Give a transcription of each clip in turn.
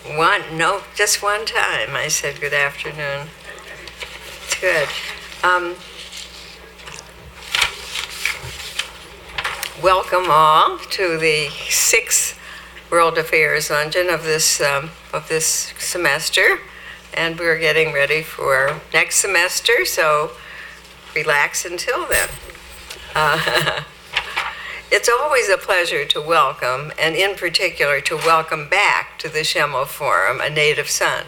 No, just one time I said good afternoon. It's good. Welcome all to the sixth World Affairs Luncheon of this semester, and we're getting ready for next semester, so relax until then. It's always a pleasure to welcome, and in particular to welcome back to the Schemmel Forum a native son,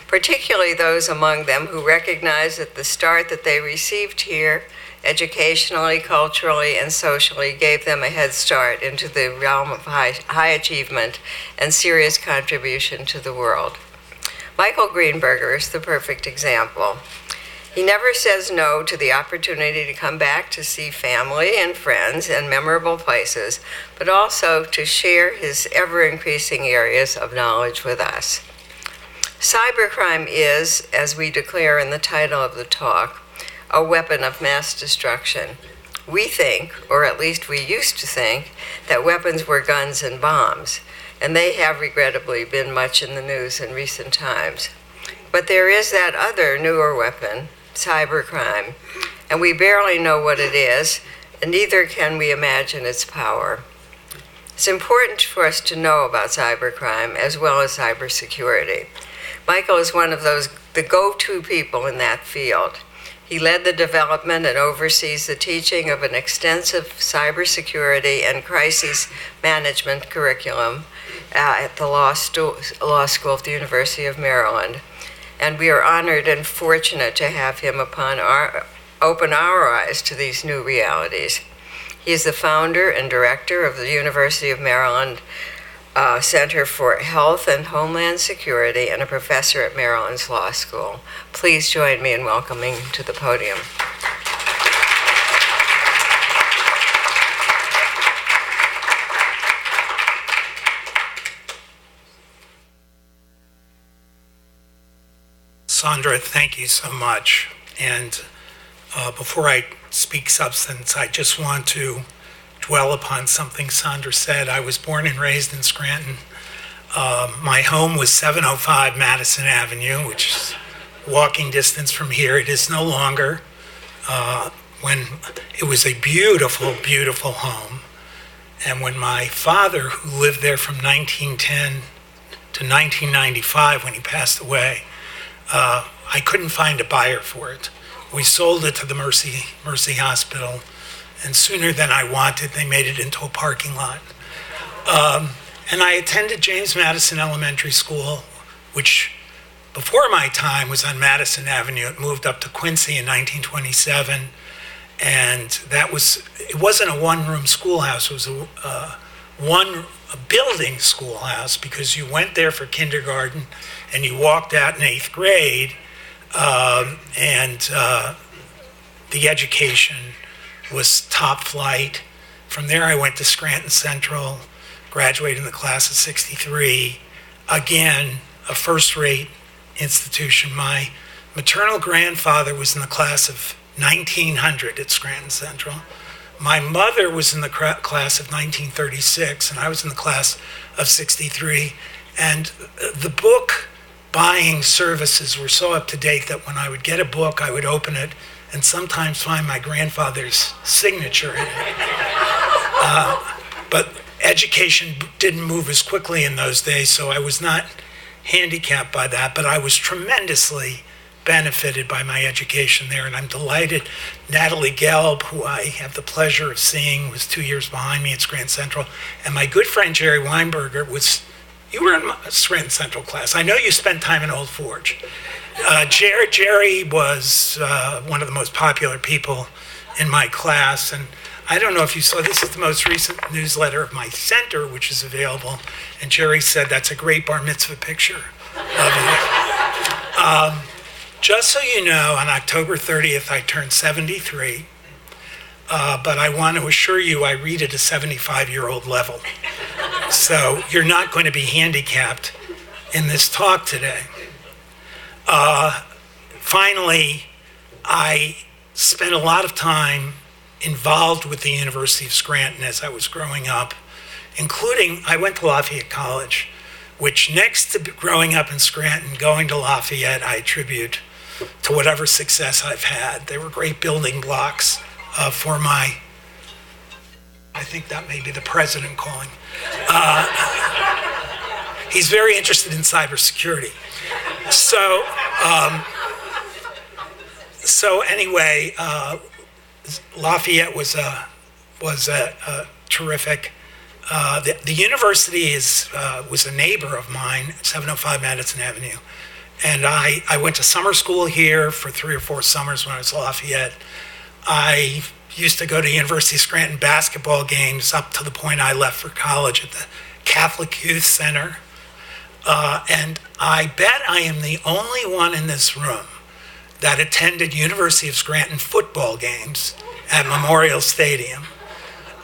particularly those among them who recognize that the start that they received here, educationally, culturally, and socially, gave them a head start into the realm of high achievement and serious contribution to the world. Michael Greenberger is the perfect example. He never says no to the opportunity to come back to see family and friends and memorable places, but also to share his ever-increasing areas of knowledge with us. Cybercrime is, as we declare in the title of the talk, a weapon of mass destruction. We think, or at least we used to think, that weapons were guns and bombs, and they have regrettably been much in the news in recent times. But there is that other newer weapon, cybercrime, and we barely know what it is, and neither can we imagine its power. It's important for us to know about cybercrime as well as cybersecurity. Michael is one of the go-to people in that field. He led the development and oversees the teaching of an extensive cybersecurity and crisis management curriculum at the law school at the University of Maryland. And we are honored and fortunate to have him open our eyes to these new realities. He is the founder and director of the University of Maryland Center for Health and Homeland Security and a professor at Maryland's Law School. Please join me in welcoming to the podium. Sandra, thank you so much. And before I speak substance, I just want to dwell upon something Sandra said. I was born and raised in Scranton. My home was 705 Madison Avenue, which is walking distance from here. It is no longer. When it was a beautiful, beautiful home. And when my father, who lived there from 1910 to 1995, when he passed away, I couldn't find a buyer for it. We sold it to the Mercy Hospital, and sooner than I wanted, they made it into a parking lot. And I attended James Madison Elementary School, which before my time was on Madison Avenue. It moved up to Quincy in 1927, and it wasn't a one-room schoolhouse. It was a building schoolhouse, because you went there for kindergarten and you walked out in 8th grade, and the education was top flight. From there I went to Scranton Central, graduated in the class of 63. Again, a first-rate institution. My maternal grandfather was in the class of 1900 at Scranton Central. My mother was in the class of 1936, and I was in the class of 63. And the book buying services were so up to date that when I would get a book, I would open it and sometimes find my grandfather's signature in it. But education didn't move as quickly in those days, so I was not handicapped by that, but I was tremendously benefited by my education there, and I'm delighted. Natalie Gelb, who I have the pleasure of seeing, was 2 years behind me at Scranton Central, and my good friend Jerry Weinberger you were in my Scranton Central class. I know you spent time in Old Forge. Jerry was one of the most popular people in my class, and I don't know if you saw, this is the most recent newsletter of my center, which is available, and Jerry said, that's a great bar mitzvah picture of you. Just so you know, on October 30th, I turned 73, but I want to assure you I read at a 75-year-old level. So you're not going to be handicapped in this talk today. Finally, I spent a lot of time involved with the University of Scranton as I was growing up, including, I went to Lafayette College, which next to growing up in Scranton, going to Lafayette, I attribute to whatever success I've had. They were great building blocks for my, I think that may be the president calling. He's very interested in cybersecurity. So anyway, Lafayette was a terrific. The university was a neighbor of mine, 705 Madison Avenue. And I went to summer school here for 3 or 4 summers when I was at Lafayette. I used to go to University of Scranton basketball games up to the point I left for college at the Catholic Youth Center. And I bet I am the only one in this room that attended University of Scranton football games at Memorial Stadium.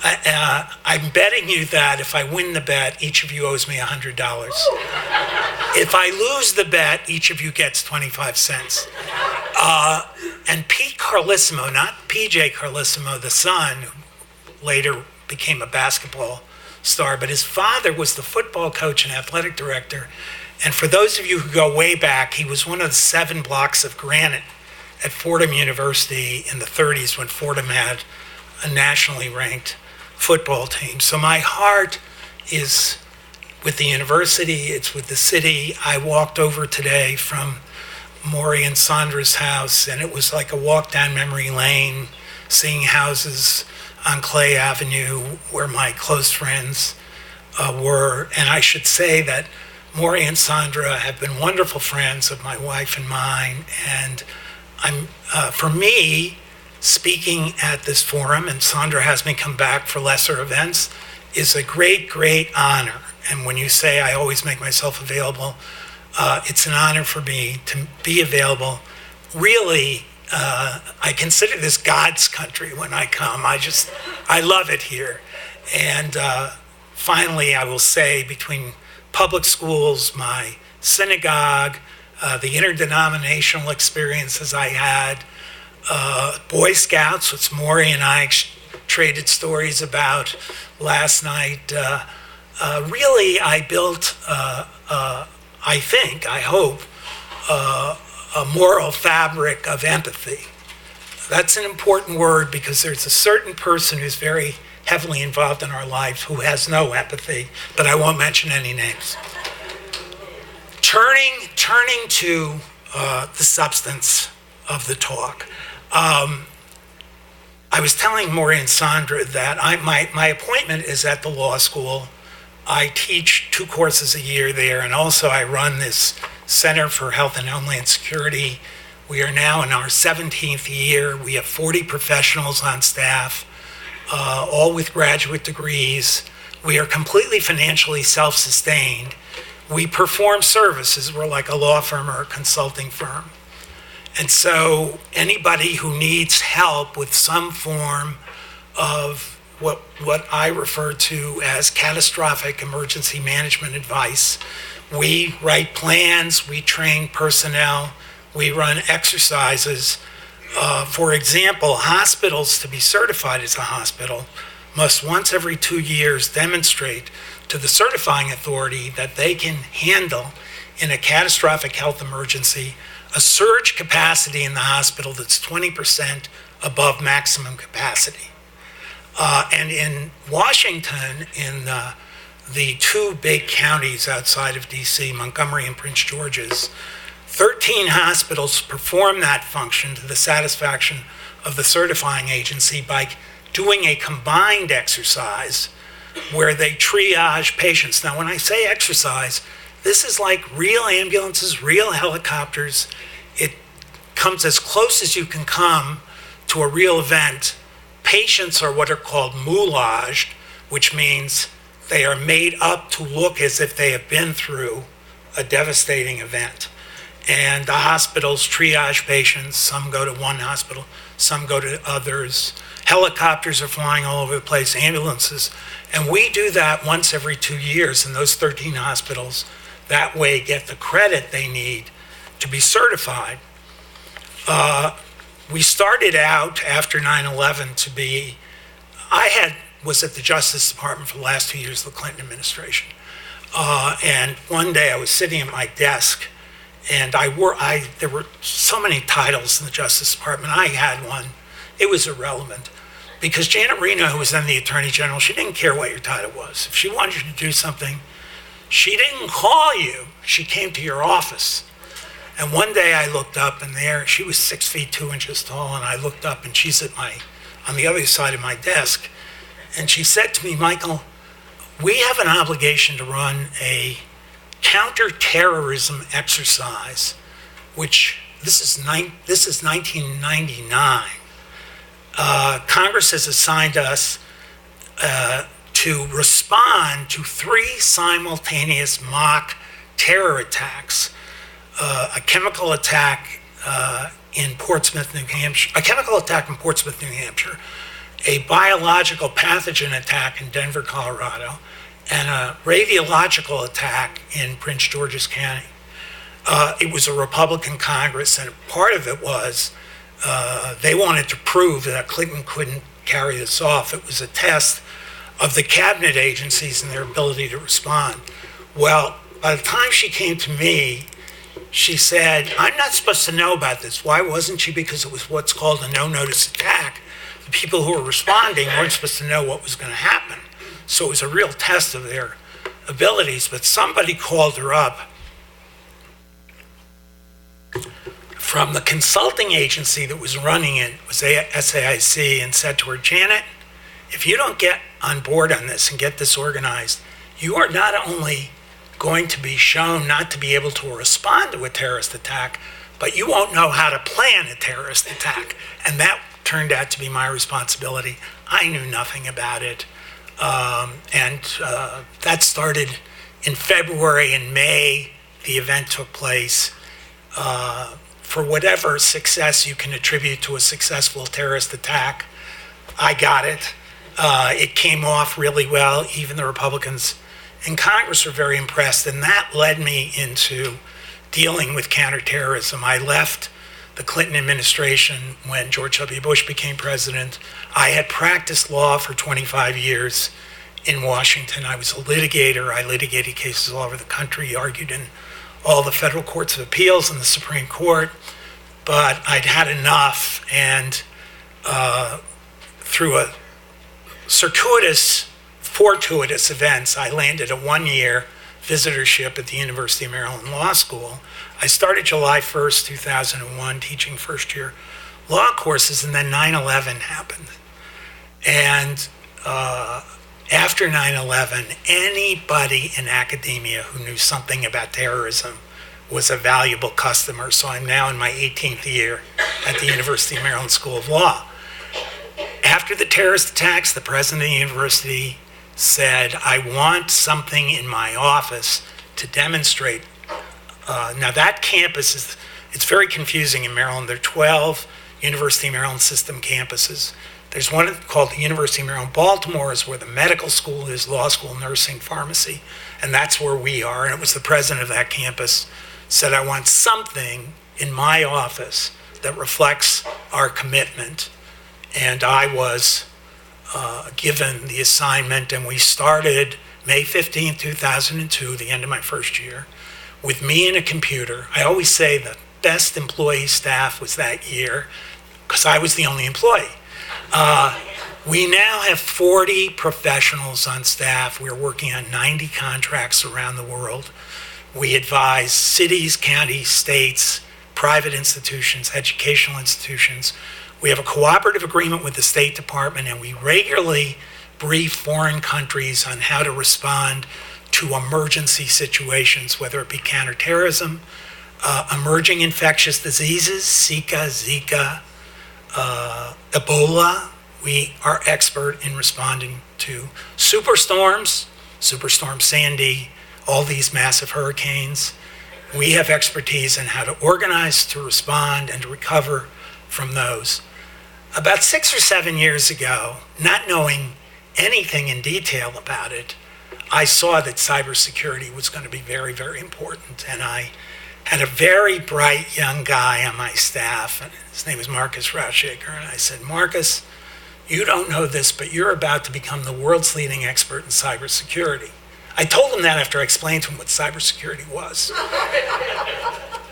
I'm betting you that if I win the bet, each of you owes me $100. If I lose the bet, each of you gets 25 cents. And Pete Carlissimo, not PJ Carlissimo, the son, who later became a basketball star, but his father was the football coach and athletic director. And for those of you who go way back, he was one of the 7 blocks of granite at Fordham University in the 30s when Fordham had a nationally ranked football team. So my heart is with the university, it's with the city. I walked over today from Maury and Sandra's house, and it was like a walk down memory lane, seeing houses on Clay Avenue where my close friends were. And I should say that Maury and Sandra have been wonderful friends of my wife and mine. And for me, speaking at this forum, and Sandra has me come back for lesser events, is a great, great honor. And when you say I always make myself available, it's an honor for me to be available. Really, I consider this God's country when I come. I love it here. And finally, I will say, between public schools, my synagogue, the interdenominational experiences I had, Boy Scouts, which Maury and I traded stories about last night. Really, I built, I hope, a moral fabric of empathy. That's an important word because there's a certain person who's very heavily involved in our life who has no empathy, but I won't mention any names. Turning to the substance of the talk. I was telling Maury and Sandra that my appointment is at the law school. I teach 2 courses a year there, and also I run this Center for Health and Homeland Security. We are now in our 17th year. We have 40 professionals on staff, all with graduate degrees. We are completely financially self-sustained. We perform services. We're like a law firm or a consulting firm. And so anybody who needs help with some form of what I refer to as catastrophic emergency management advice, we write plans, we train personnel, we run exercises. For example, hospitals, to be certified as a hospital, must once every 2 years demonstrate to the certifying authority that they can handle in a catastrophic health emergency a surge capacity in the hospital that's 20% above maximum capacity. And in Washington, in the 2 big counties outside of DC, Montgomery and Prince George's, 13 hospitals perform that function to the satisfaction of the certifying agency by doing a combined exercise where they triage patients. Now, when I say exercise, this is like real ambulances, real helicopters. It comes as close as you can come to a real event. Patients are what are called moulaged, which means they are made up to look as if they have been through a devastating event. And the hospitals triage patients. Some go to one hospital, some go to others. Helicopters are flying all over the place, ambulances. And we do that once every 2 years, and those 13 hospitals that way get the credit they need to be certified. We started out after 9/11 to be, was at the Justice Department for the last 2 years of the Clinton administration. And one day I was sitting at my desk, and there were so many titles in the Justice Department. I had one. It was irrelevant. Because Janet Reno, who was then the Attorney General, she didn't care what your title was. If she wanted you to do something, she didn't call you. She came to your office. And one day I looked up, and there, she was 6 feet 2 inches tall, and I looked up, and she's on the other side of my desk. And she said to me, Michael, we have an obligation to run a counterterrorism exercise, which this is 1999. Congress has assigned us to respond to 3 simultaneous mock terror attacks, a chemical attack in Portsmouth, New Hampshire, a biological pathogen attack in Denver, Colorado, and a radiological attack in Prince George's County. It was a Republican Congress, and part of it was they wanted to prove that Clinton couldn't carry this off. It was a test of the cabinet agencies and their ability to respond. Well, by the time she came to me, she said, I'm not supposed to know about this. Why wasn't she? Because it was what's called a no-notice attack. The people who were responding weren't supposed to know what was going to happen. So it was a real test of their abilities, but somebody called her up from the consulting agency that was running it, was SAIC, and said to her, Janet, if you don't get on board on this and get this organized, you are not only going to be shown not to be able to respond to a terrorist attack, but you won't know how to plan a terrorist attack. And that turned out to be my responsibility. I knew nothing about it. That started in February. In May, the event took place. For whatever success you can attribute to a successful terrorist attack, I got it. It came off really well. Even the Republicans in Congress were very impressed, and that led me into dealing with counterterrorism. I left the Clinton administration when George W. Bush became president. I had practiced law for 25 years in Washington. I was a litigator. I litigated cases all over the country, argued in all the federal courts of appeals and the Supreme Court, but I'd had enough, and through a fortuitous events, I landed a 1-year visitorship at the University of Maryland Law School. I started July 1st, 2001, teaching first-year law courses, and then 9/11 happened. And after 9/11, anybody in academia who knew something about terrorism was a valuable customer. So I'm now in my 18th year at the University of Maryland School of Law. After the terrorist attacks, the president of the university said, I want something in my office to demonstrate. Now that campus it's very confusing in Maryland. There are 12 University of Maryland system campuses. There's one called the University of Maryland Baltimore, is where the medical school is, law school, nursing, pharmacy, and that's where we are. And it was the president of that campus said, I want something in my office that reflects our commitment. And I was given the assignment, and we started May 15, 2002, the end of my first year, with me and a computer. I always say the best employee staff was that year because I was the only employee. We now have 40 professionals on staff. We're working on 90 contracts around the world. We advise cities, counties, states, private institutions, educational institutions. We have a cooperative agreement with the State Department, and we regularly brief foreign countries on how to respond to emergency situations, whether it be counterterrorism, emerging infectious diseases, Zika, Ebola. We are expert in responding to superstorms, Superstorm Sandy, all these massive hurricanes. We have expertise in how to organize, to respond, and to recover from those. About 6 or 7 years ago, not knowing anything in detail about it, I saw that cybersecurity was going to be very, very important. And I had a very bright young guy on my staff, and his name was Marcus Rauschenegger. And I said, Marcus, you don't know this, but you're about to become the world's leading expert in cybersecurity. I told him that after I explained to him what cybersecurity was.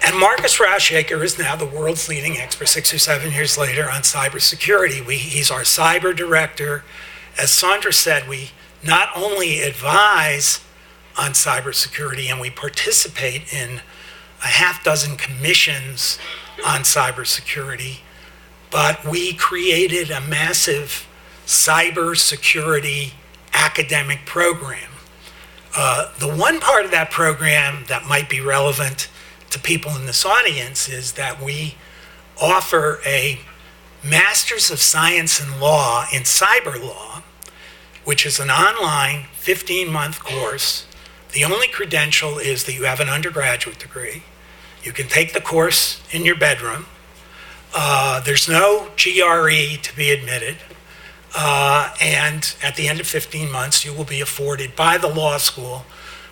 And Marcus Rauschenegger is now the world's leading expert 6 or 7 years later on cybersecurity. He's our cyber director. As Sandra said, we not only advise on cybersecurity and we participate in a half dozen commissions on cybersecurity, but we created a massive cybersecurity academic program. The one part of that program that might be relevant to people in this audience is that we offer a Master's of Science in Law in Cyber Law, which is an online 15-month course. The only credential is that you have an undergraduate degree. You can take the course in your bedroom. There's no GRE to be admitted. And at the end of 15 months, you will be afforded by the law school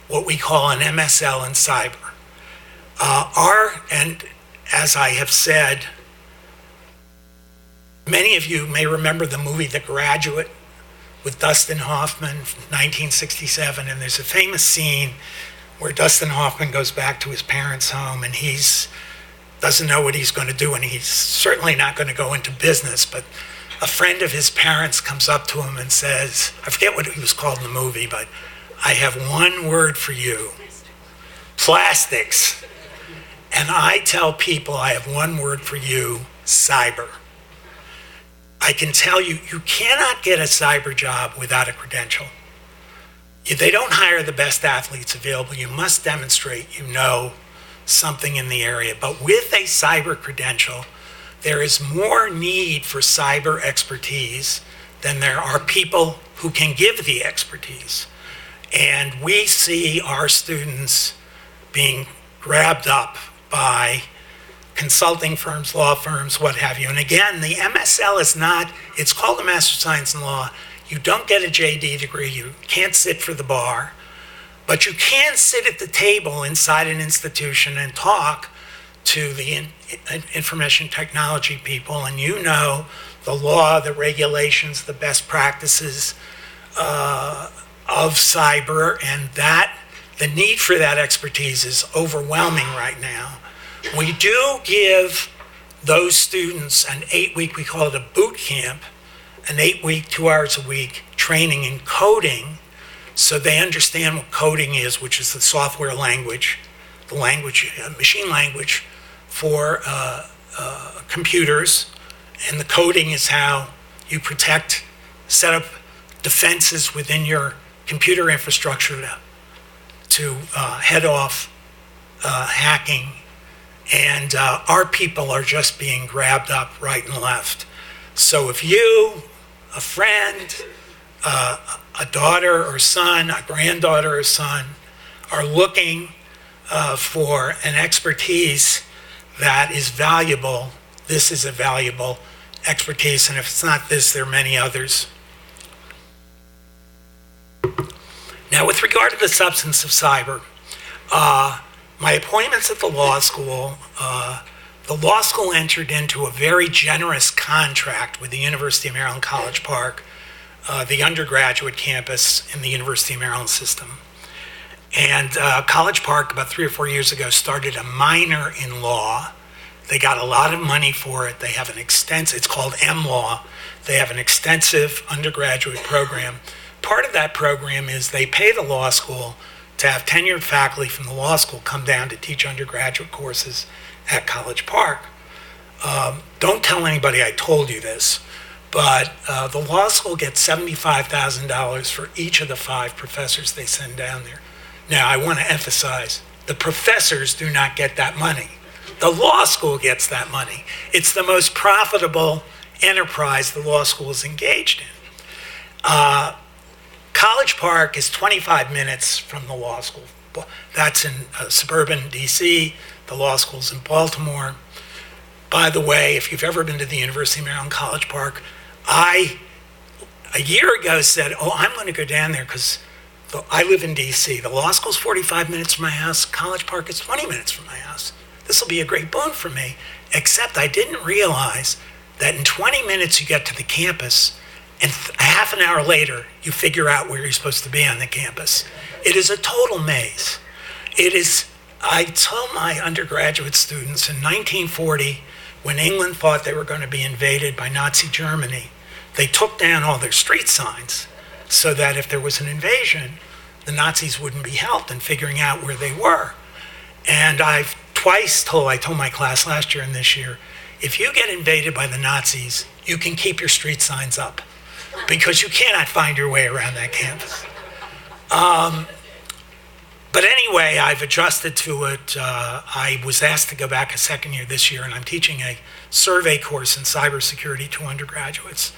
what we call an MSL in cyber. And as I have said, many of you may remember the movie The Graduate with Dustin Hoffman from 1967, and there's a famous scene where Dustin Hoffman goes back to his parents' home and doesn't know what he's going to do, and he's certainly not going to go into business, but a friend of his parents comes up to him and says, I forget what he was called in the movie, but I have one word for you: plastics. And I tell people I have one word for you: cyber. I can tell you, you cannot get a cyber job without a credential. They don't hire the best athletes available. You must demonstrate you know something in the area. But with a cyber credential, there is more need for cyber expertise than there are people who can give the expertise. And we see our students being grabbed up by consulting firms, law firms, what have you. And again, the MSL is not, it's called a Master of Science in Law. You don't get a JD degree. You can't sit for the bar. But you can sit at the table inside an institution and talk to the information technology people, and you know the law, the regulations, the best practices of cyber, and that the need for that expertise is overwhelming right now. We do give those students an 8-week, we call it a boot camp, an 8-week, 2 hours a week training in coding, so they understand what coding is, which is the software language, the language, machine language for computers. And the coding is how you set up defenses within your computer infrastructure to head off hacking. And our people are just being grabbed up right and left. So if you, a friend, a daughter or son, a granddaughter or son, are looking for an expertise that is valuable, this is a valuable expertise. And if it's not this, there are many others. Now, with regard to the substance of cyber, my appointments at the law school entered into a very generous contract with the University of Maryland College Park, the undergraduate campus in the University of Maryland system. And College Park, about 3 or 4 years ago, started a minor in law. They got a lot of money for it. They have it's called M-Law. They have an extensive undergraduate program. Part of that program is they pay the law school to have tenured faculty from the law school come down to teach undergraduate courses at College Park. Don't tell anybody I told you this, but the law school gets $75,000 for each of the 5 professors they send down there. Now, I want to emphasize, the professors do not get that money. The law school gets that money. It's the most profitable enterprise the law school is engaged in. College Park is 25 minutes from the law school. That's in suburban DC. The law school's in Baltimore. By the way, if you've ever been to the University of Maryland College Park, a year ago said, I'm going to go down there because I live in DC. The law school's 45 minutes from my house. College Park is 20 minutes from my house. This will be a great boon for me, except I didn't realize that in 20 minutes you get to the campus and a half an hour later, you figure out where you're supposed to be on the campus. It is a total maze. It is, I tell my undergraduate students in 1940, when England thought they were going to be invaded by Nazi Germany, they took down all their street signs so that if there was an invasion, the Nazis wouldn't be helped in figuring out where they were. And I told my class last year and this year, if you get invaded by the Nazis, you can keep your street signs up because you cannot find your way around that campus. But anyway, I've adjusted to it. I was asked to go back a second year this year, and I'm teaching a survey course in cybersecurity to undergraduates.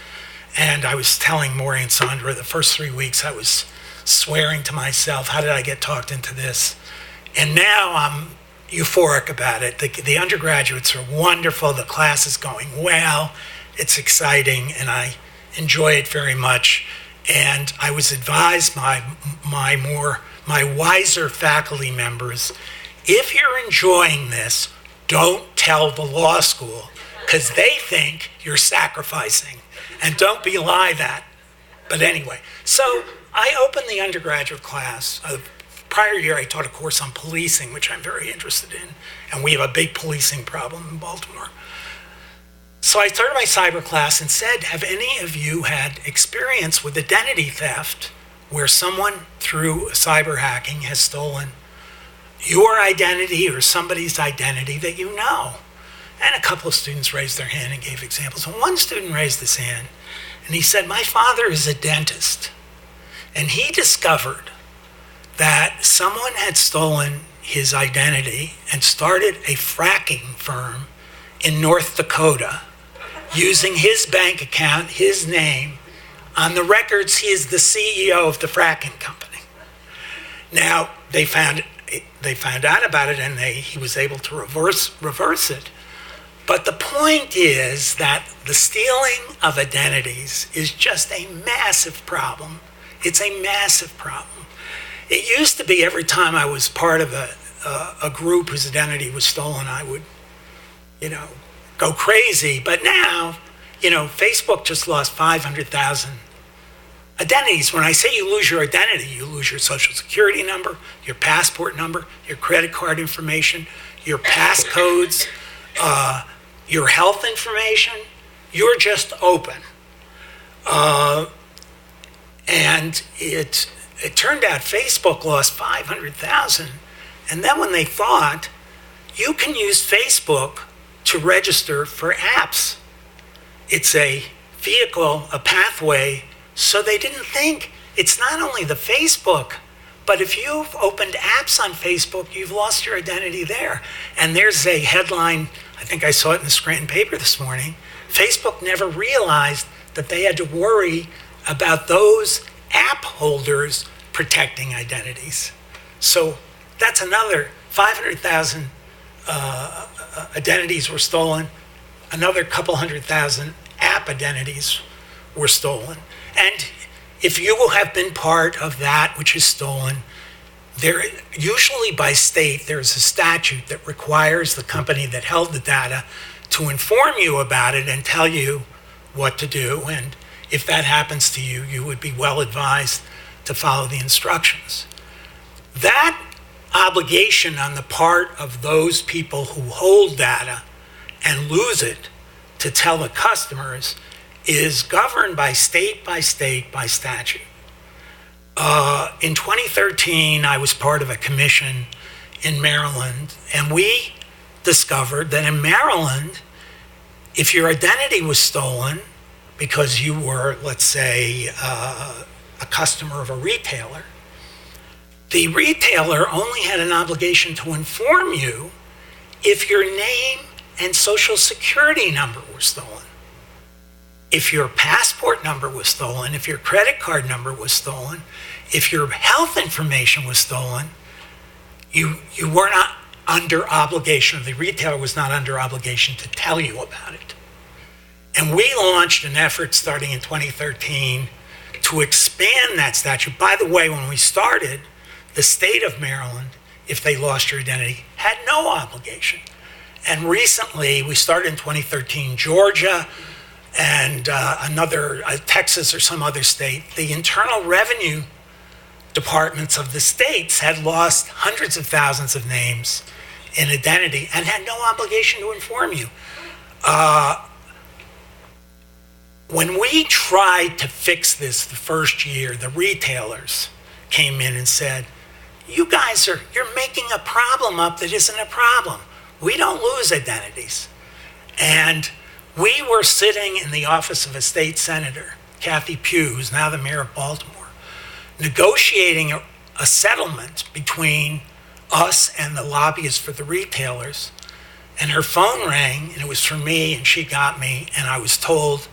And I was telling Maury and Sandra the first 3 weeks I was swearing to myself, how did I get talked into this? And now I'm euphoric about it. The undergraduates are wonderful. The class is going well. It's exciting, and I enjoy it very much. And I was advised by my wiser faculty members, if you're enjoying this, don't tell the law school, because they think you're sacrificing, and don't belie that. But anyway, so I opened the undergraduate class. Prior year, I taught a course on policing, which I'm very interested in, and we have a big policing problem in Baltimore. So I started my cyber class and said, have any of you had experience with identity theft where someone through cyber hacking has stolen your identity or somebody's identity that you know? And a couple of students raised their hand and gave examples. And one student raised his hand and he said, my father is a dentist, and he discovered that someone had stolen his identity and started a fracking firm in North Dakota using his bank account, his name. On the records, he is the CEO of the fracking company. Now, they found out about it, and he was able to reverse it. But the point is that the stealing of identities is just a massive problem. It's a massive problem. It used to be every time I was part of a group whose identity was stolen, I would, go crazy. But now, Facebook just lost 500,000 identities. When I say you lose your identity, you lose your social security number, your passport number, your credit card information, your passcodes, your health information. You're just open. And it turned out Facebook lost 500,000. And then when they thought, you can use Facebook to register for apps. It's a vehicle, a pathway. So they didn't think it's not only the Facebook, but if you've opened apps on Facebook, you've lost your identity there. And there's a headline, I think I saw it in the Scranton paper this morning. Facebook never realized that they had to worry about those app holders protecting identities. So that's another 500,000 identities were stolen. Another couple 100,000 app identities were stolen. And if you have been part of that which is stolen, there usually by state there's a statute that requires the company that held the data to inform you about it and tell you what to do. And if that happens to you, you would be well advised to follow the instructions. That obligation on the part of those people who hold data and lose it to tell the customers is governed by state by statute. In 2013, I was part of a commission in Maryland, and we discovered that in Maryland, if your identity was stolen because you were, let's say, a customer of a retailer, the retailer only had an obligation to inform you if your name and social security number were stolen. If your passport number was stolen, if your credit card number was stolen, if your health information was stolen, you were not under obligation, the retailer was not under obligation to tell you about it. And we launched an effort starting in 2013 to expand that statute. By the way, when we started, the state of Maryland, if they lost your identity, had no obligation. And recently, we started in 2013, Georgia, and Texas or some other state, the internal revenue departments of the states had lost hundreds of thousands of names in identity and had no obligation to inform you. When we tried to fix this the first year, the retailers came in and said, you're making a problem up that isn't a problem. We don't lose identities. And we were sitting in the office of a state senator, Kathy Pugh, who's now the mayor of Baltimore, negotiating a settlement between us and the lobbyists for the retailers. And her phone rang, and it was for me, and she got me, and I was told,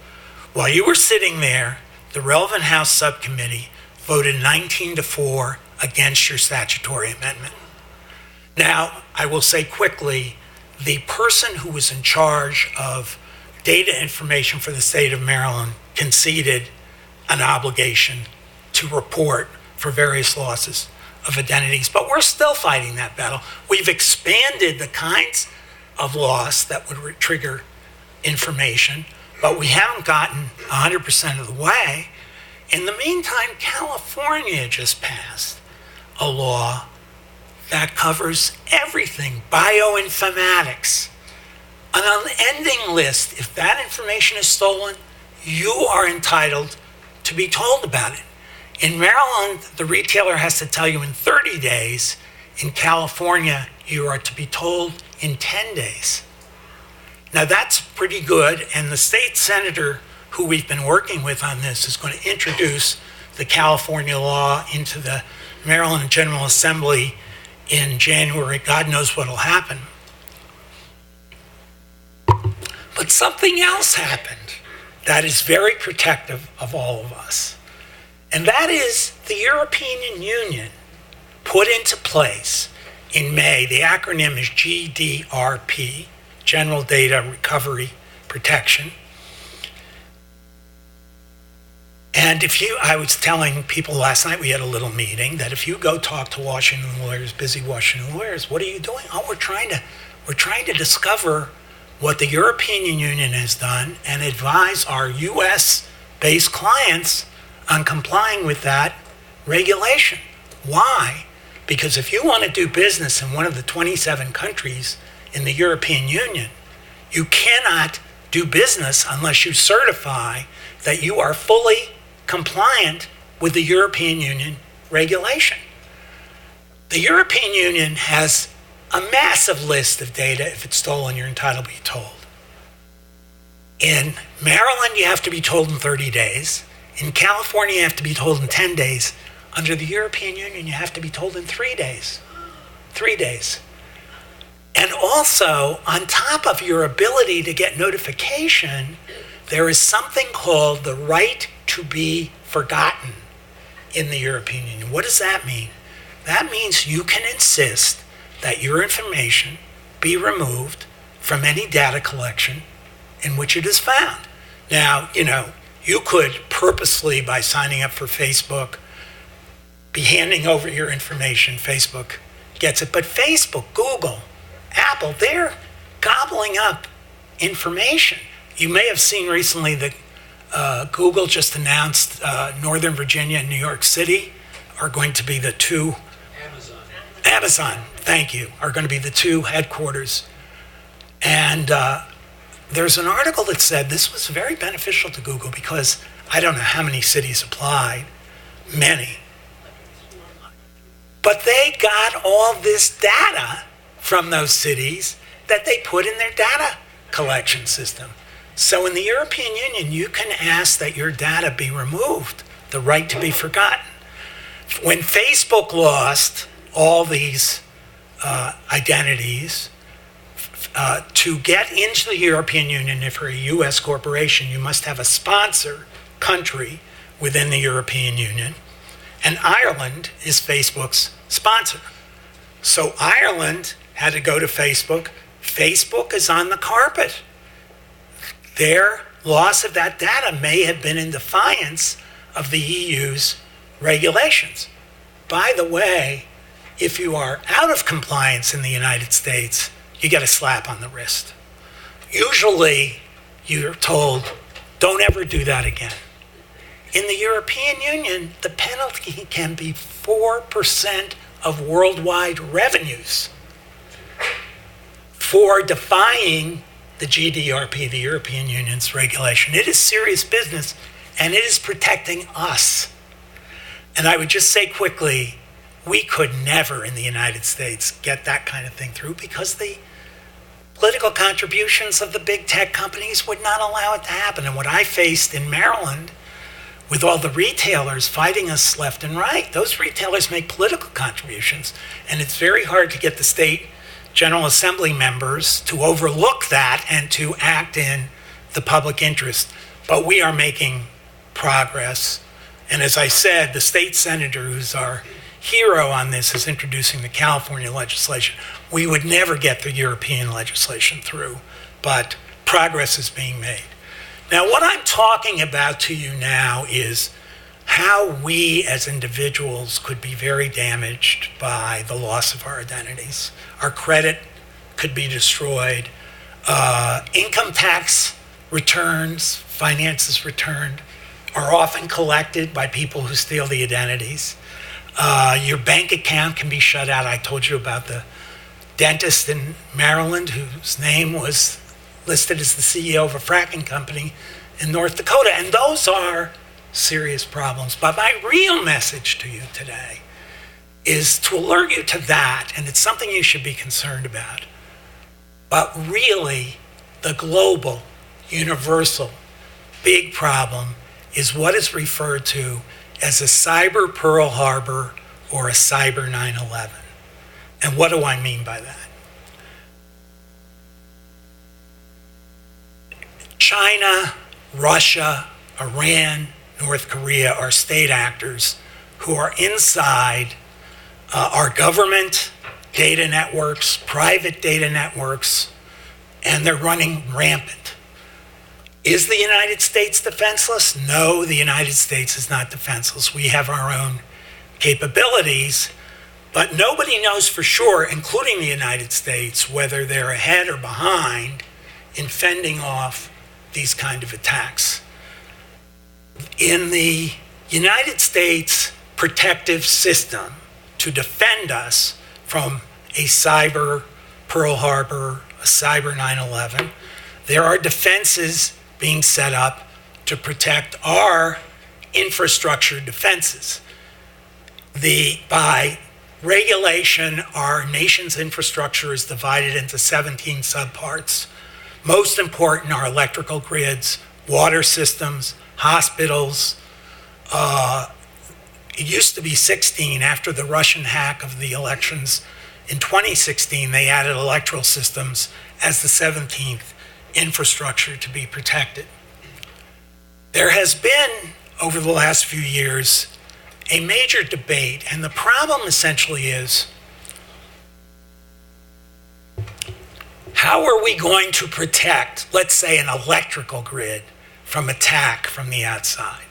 while you were sitting there, the relevant House subcommittee voted 19-4 against your statutory amendment. Now, I will say quickly, the person who was in charge of data information for the state of Maryland conceded an obligation to report for various losses of identities, but we're still fighting that battle. We've expanded the kinds of loss that would trigger information, but we haven't gotten 100% of the way. In the meantime, California just passed a law that covers everything, bioinformatics, an unending list. If that information is stolen, you are entitled to be told about it. In Maryland, the retailer has to tell you in 30 days. In California, you are to be told in 10 days. Now that's pretty good, and the state senator who we've been working with on this is going to introduce the California law into the Maryland General Assembly in January. God knows what'll happen. But something else happened that is very protective of all of us. And that is the European Union put into place in May. The acronym is GDRP, General Data Recovery Protection. And I was telling people last night, we had a little meeting, that if you go talk to Washington lawyers, busy Washington lawyers, what are you doing? Oh, we're trying to discover what the European Union has done and advise our US-based clients on complying with that regulation. Why? Because if you want to do business in one of the 27 countries in the European Union, you cannot do business unless you certify that you are fully compliant with the European Union regulation. The European Union has a massive list of data. If it's stolen, you're entitled to be told. In Maryland, you have to be told in 30 days. In California, you have to be told in 10 days. Under the European Union, you have to be told in 3 days. 3 days. And also, on top of your ability to get notification, there is something called the right to be forgotten in the European Union. What does that mean? That means you can insist that your information be removed from any data collection in which it is found. Now, you could purposely, by signing up for Facebook, be handing over your information. Facebook gets it. But Facebook, Google, Apple, they're gobbling up information. You may have seen recently that Google just announced Northern Virginia and New York City are going to be the two... Amazon, thank you, are going to be the two headquarters. And there's an article that said this was very beneficial to Google because I don't know how many cities applied, many. But they got all this data from those cities that they put in their data collection system. So in the European Union, you can ask that your data be removed, the right to be forgotten. When Facebook lost all these identities, to get into the European Union, if you're a US corporation, you must have a sponsor country within the European Union. And Ireland is Facebook's sponsor. So Ireland had to go to Facebook. Facebook is on the carpet. Their loss of that data may have been in defiance of the EU's regulations. By the way, if you are out of compliance in the United States, you get a slap on the wrist. Usually, you're told, Don't ever do that again. In the European Union, the penalty can be 4% of worldwide revenues for defying the GDRP, the European Union's regulation. It is serious business, and it is protecting us. And I would just say quickly, we could never in the United States get that kind of thing through because the political contributions of the big tech companies would not allow it to happen. And what I faced in Maryland with all the retailers fighting us left and right, those retailers make political contributions, and it's very hard to get the state General Assembly members to overlook that and to act in the public interest. But we are making progress. And as I said, the state senator who's our hero on this is introducing the California legislation. We would never get the European legislation through, but progress is being made. Now, what I'm talking about to you now is how we as individuals could be very damaged by the loss of our identities. Our credit could be destroyed. Income tax returns, finances returned, are often collected by people who steal the identities. Your bank account can be shut out. I told you about the dentist in Maryland whose name was listed as the CEO of a fracking company in North Dakota. And those are serious problems. But my real message to you today is to alert you to that, and it's something you should be concerned about. But really, the global, universal, big problem is what is referred to as a cyber Pearl Harbor or a cyber 9/11. And what do I mean by that? China, Russia, Iran, North Korea are state actors who are inside our government data networks, private data networks, and they're running rampant. Is the United States defenseless? No, the United States is not defenseless. We have our own capabilities, but nobody knows for sure, including the United States, whether they're ahead or behind in fending off these kind of attacks. In the United States protective system to defend us from a cyber Pearl Harbor, a cyber 9/11, there are defenses being set up to protect our infrastructure defenses. By regulation, our nation's infrastructure is divided into 17 subparts. Most important are electrical grids, water systems, hospitals. It used to be 16 after the Russian hack of the elections. In 2016, they added electoral systems as the 17th infrastructure to be protected. There has been, over the last few years, a major debate, and the problem essentially is, how are we going to protect, let's say, an electrical grid from attack from the outside?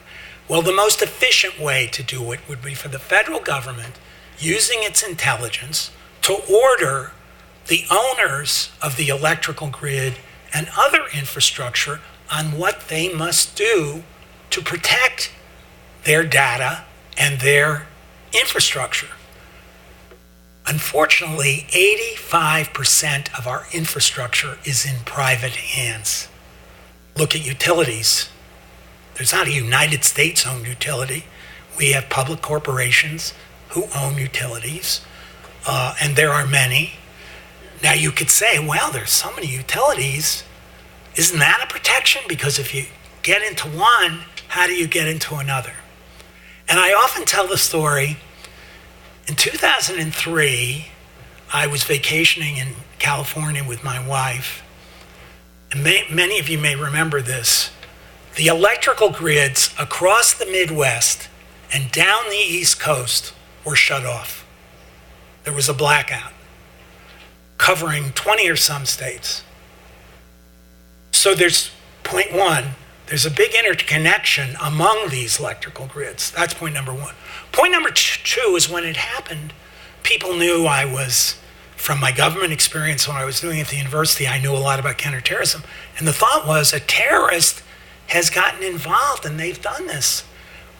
Well, the most efficient way to do it would be for the federal government, using its intelligence, to order the owners of the electrical grid and other infrastructure on what they must do to protect their data and their infrastructure. Unfortunately, 85% of our infrastructure is in private hands. Look at utilities. There's not a United States-owned utility. We have public corporations who own utilities, and there are many. Now you could say, well, there's so many utilities. Isn't that a protection? Because if you get into one, how do you get into another? And I often tell the story. In 2003, I was vacationing in California with my wife. And many of you may remember this. The electrical grids across the Midwest and down the East Coast were shut off. There was a blackout covering 20 or some states. So there's point one, there's a big interconnection among these electrical grids. That's point number one. Point number two is when it happened, people knew I was, from my government experience when I was doing it at the university, I knew a lot about counterterrorism. And the thought was a terrorist has gotten involved, and they've done this.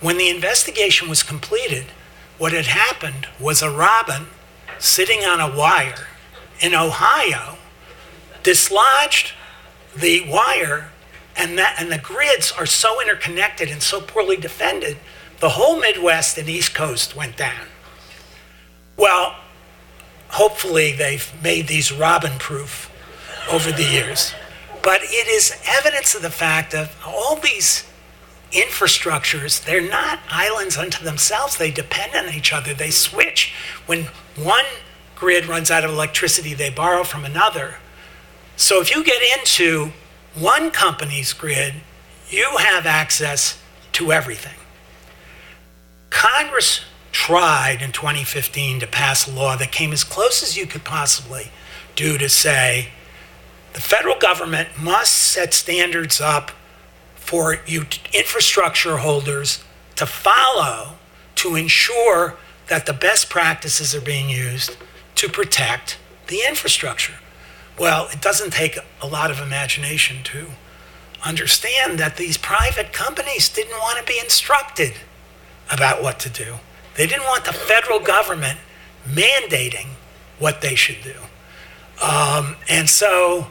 When the investigation was completed, what had happened was a robin sitting on a wire in Ohio dislodged the wire, and the grids are so interconnected and so poorly defended, the whole Midwest and East Coast went down. Well, hopefully they've made these robin-proof over the years. But it is evidence of the fact that all these infrastructures, they're not islands unto themselves. They depend on each other. They switch. When one grid runs out of electricity, they borrow from another. So if you get into one company's grid, you have access to everything. Congress tried in 2015 to pass a law that came as close as you could possibly do to say the federal government must set standards up for you infrastructure holders to follow to ensure that the best practices are being used to protect the infrastructure. Well, it doesn't take a lot of imagination to understand that these private companies didn't want to be instructed about what to do. They didn't want the federal government mandating what they should do. And so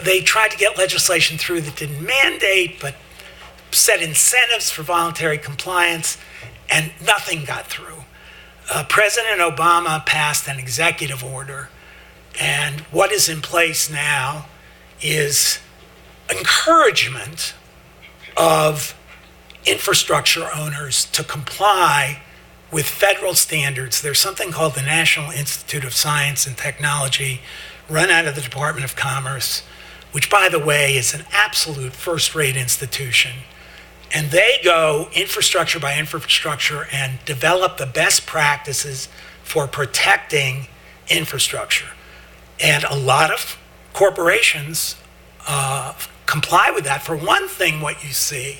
they tried to get legislation through that didn't mandate, but set incentives for voluntary compliance, and nothing got through. President Obama passed an executive order, and what is in place now is encouragement of infrastructure owners to comply with federal standards. There's something called the National Institute of Science and Technology, run out of the Department of Commerce, which, by the way, is an absolute first-rate institution. And they go infrastructure by infrastructure and develop the best practices for protecting infrastructure. And a lot of corporations comply with that. For one thing, what you see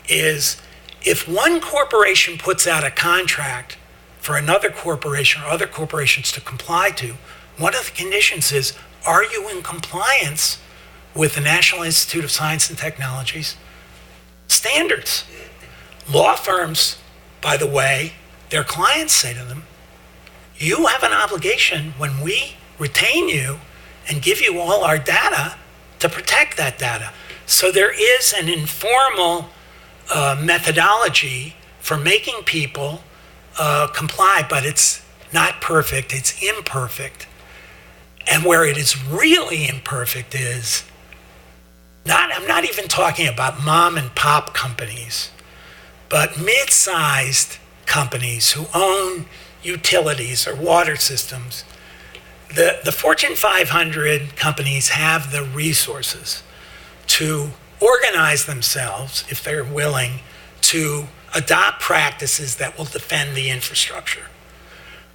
is if one corporation puts out a contract for another corporation or other corporations to comply to, one of the conditions is, are you in compliance with the National Institute of Science and Technology's standards? Law firms, by the way, their clients say to them, you have an obligation when we retain you and give you all our data to protect that data. So there is an informal methodology for making people comply, but it's not perfect, it's imperfect. And where it is really imperfect is, I'm not even talking about mom and pop companies, but mid-sized companies who own utilities or water systems. The Fortune 500 companies have the resources to organize themselves, if they're willing, to adopt practices that will defend the infrastructure.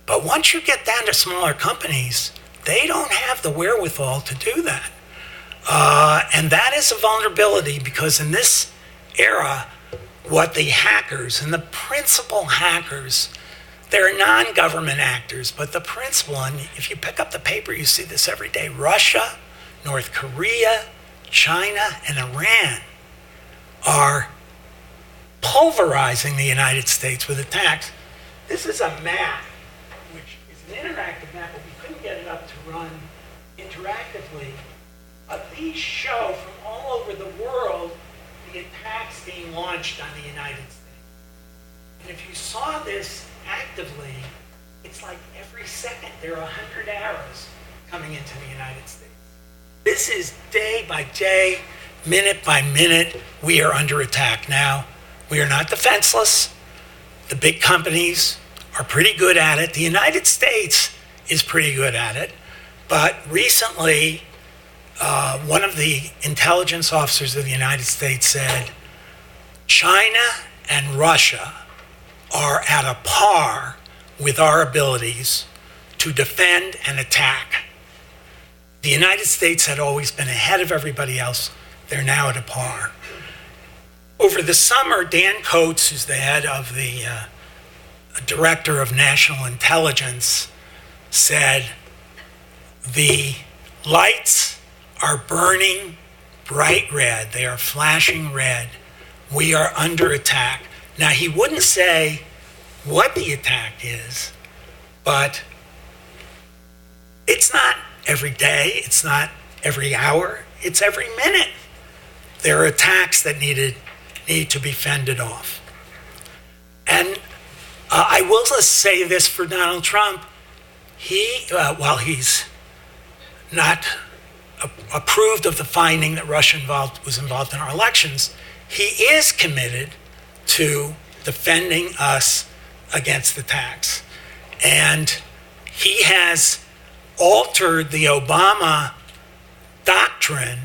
But once you get down to smaller companies, they don't have the wherewithal to do that. And that is a vulnerability, because in this era, what the hackers and the principal hackers, they're non-government actors, but the principal, and if you pick up the paper, you see this every day, Russia, North Korea, China, and Iran are pulverizing the United States with attacks. This is a map, which is an interactive map, but we couldn't get it up to run interactively. These show from all over the world the attacks being launched on the United States. And if you saw this actively, it's like every second there are 100 arrows coming into the United States. This is day by day, minute by minute, we are under attack. Now, we are not defenseless. The big companies are pretty good at it. The United States is pretty good at it. But recently, one of the intelligence officers of the United States said, China and Russia are at a par with our abilities to defend and attack. The United States had always been ahead of everybody else. They're now at a par. Over the summer, Dan Coates, who's the head of the Director of National Intelligence, said the lights are burning bright red. They are flashing red. We are under attack. Now, he wouldn't say what the attack is, but it's not every day, it's not every hour, it's every minute. There are attacks that need to be fended off. And I will just say this for Donald Trump. While he's not approved of the finding that Russia was involved in our elections, he is committed to defending us against attacks. And he has altered the Obama doctrine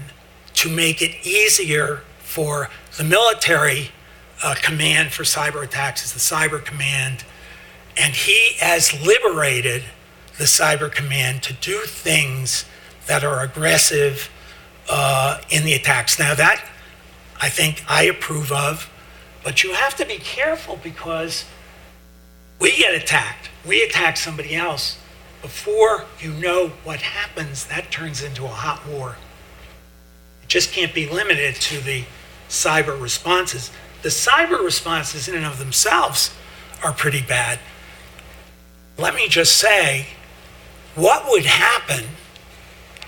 to make it easier for the military command for cyber attacks is the Cyber Command, and he has liberated the Cyber Command to do things that are aggressive in the attacks. Now that I think I approve of, but you have to be careful because we get attacked. We attack somebody else. Before you know what happens, that turns into a hot war. It just can't be limited to the cyber responses. The cyber responses in and of themselves are pretty bad. Let me just say, what would happen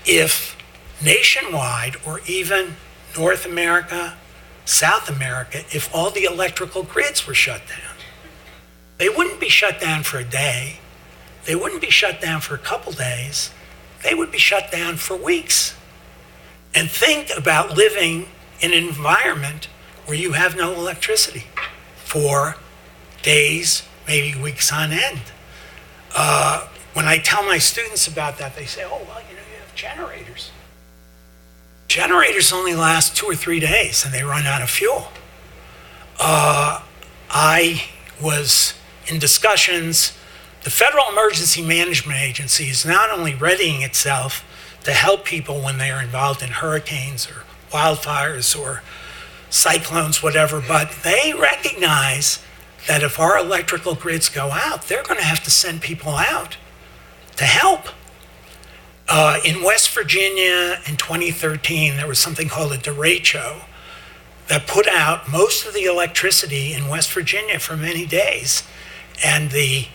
if nationwide, or even North America, South America, if all the electrical grids were shut down? They wouldn't be shut down for a day. They wouldn't be shut down for a couple days. They would be shut down for weeks. And think about living in an environment where you have no electricity for days, maybe weeks on end. When I tell my students about that, they say, oh, well, you have generators. Generators only last 2 or 3 days and they run out of fuel. I was in discussions. The Federal Emergency Management Agency is not only readying itself to help people when they are involved in hurricanes or wildfires or cyclones, whatever, but they recognize that if our electrical grids go out, they're going to have to send people out to help. In West Virginia in 2013, there was something called a derecho that put out most of the electricity in West Virginia for many days. And the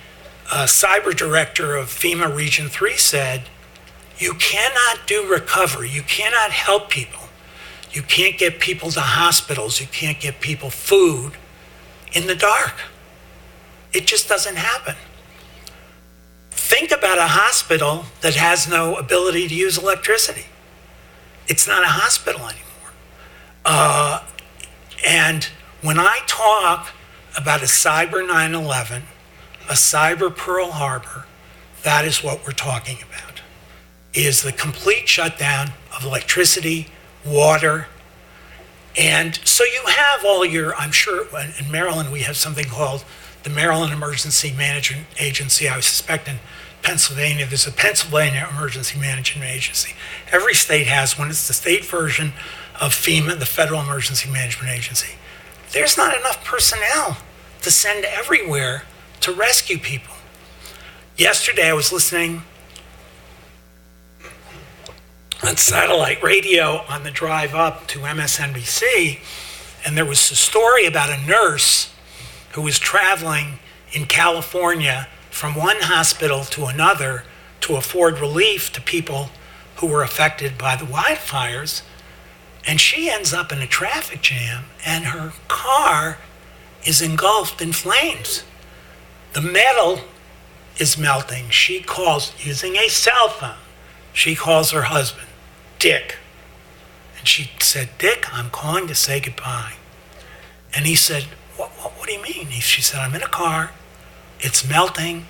cyber director of FEMA Region 3 said, you cannot do recovery. You cannot help people. You can't get people to hospitals. You can't get people food in the dark. It just doesn't happen. Think about a hospital that has no ability to use electricity. It's not a hospital anymore. And when I talk about a cyber 9/11, a cyber Pearl Harbor, that is what we're talking about, is the complete shutdown of electricity, water. And so you have all your, I'm sure in Maryland we have something called the Maryland Emergency Management Agency. I suspect in Pennsylvania there's a Pennsylvania Emergency Management Agency. Every state has one. It's the state version of FEMA, the Federal Emergency Management Agency. There's not enough personnel to send everywhere to rescue people. Yesterday I was listening on satellite radio on the drive up to MSNBC, and there was a story about a nurse who was traveling in California from one hospital to another to afford relief to people who were affected by the wildfires, and she ends up in a traffic jam and her car is engulfed in flames. The metal is melting. She calls, using a cell phone, she calls her husband, Dick. And she said, Dick, I'm calling to say goodbye. And he said, what do you mean? She said, I'm in a car. It's melting.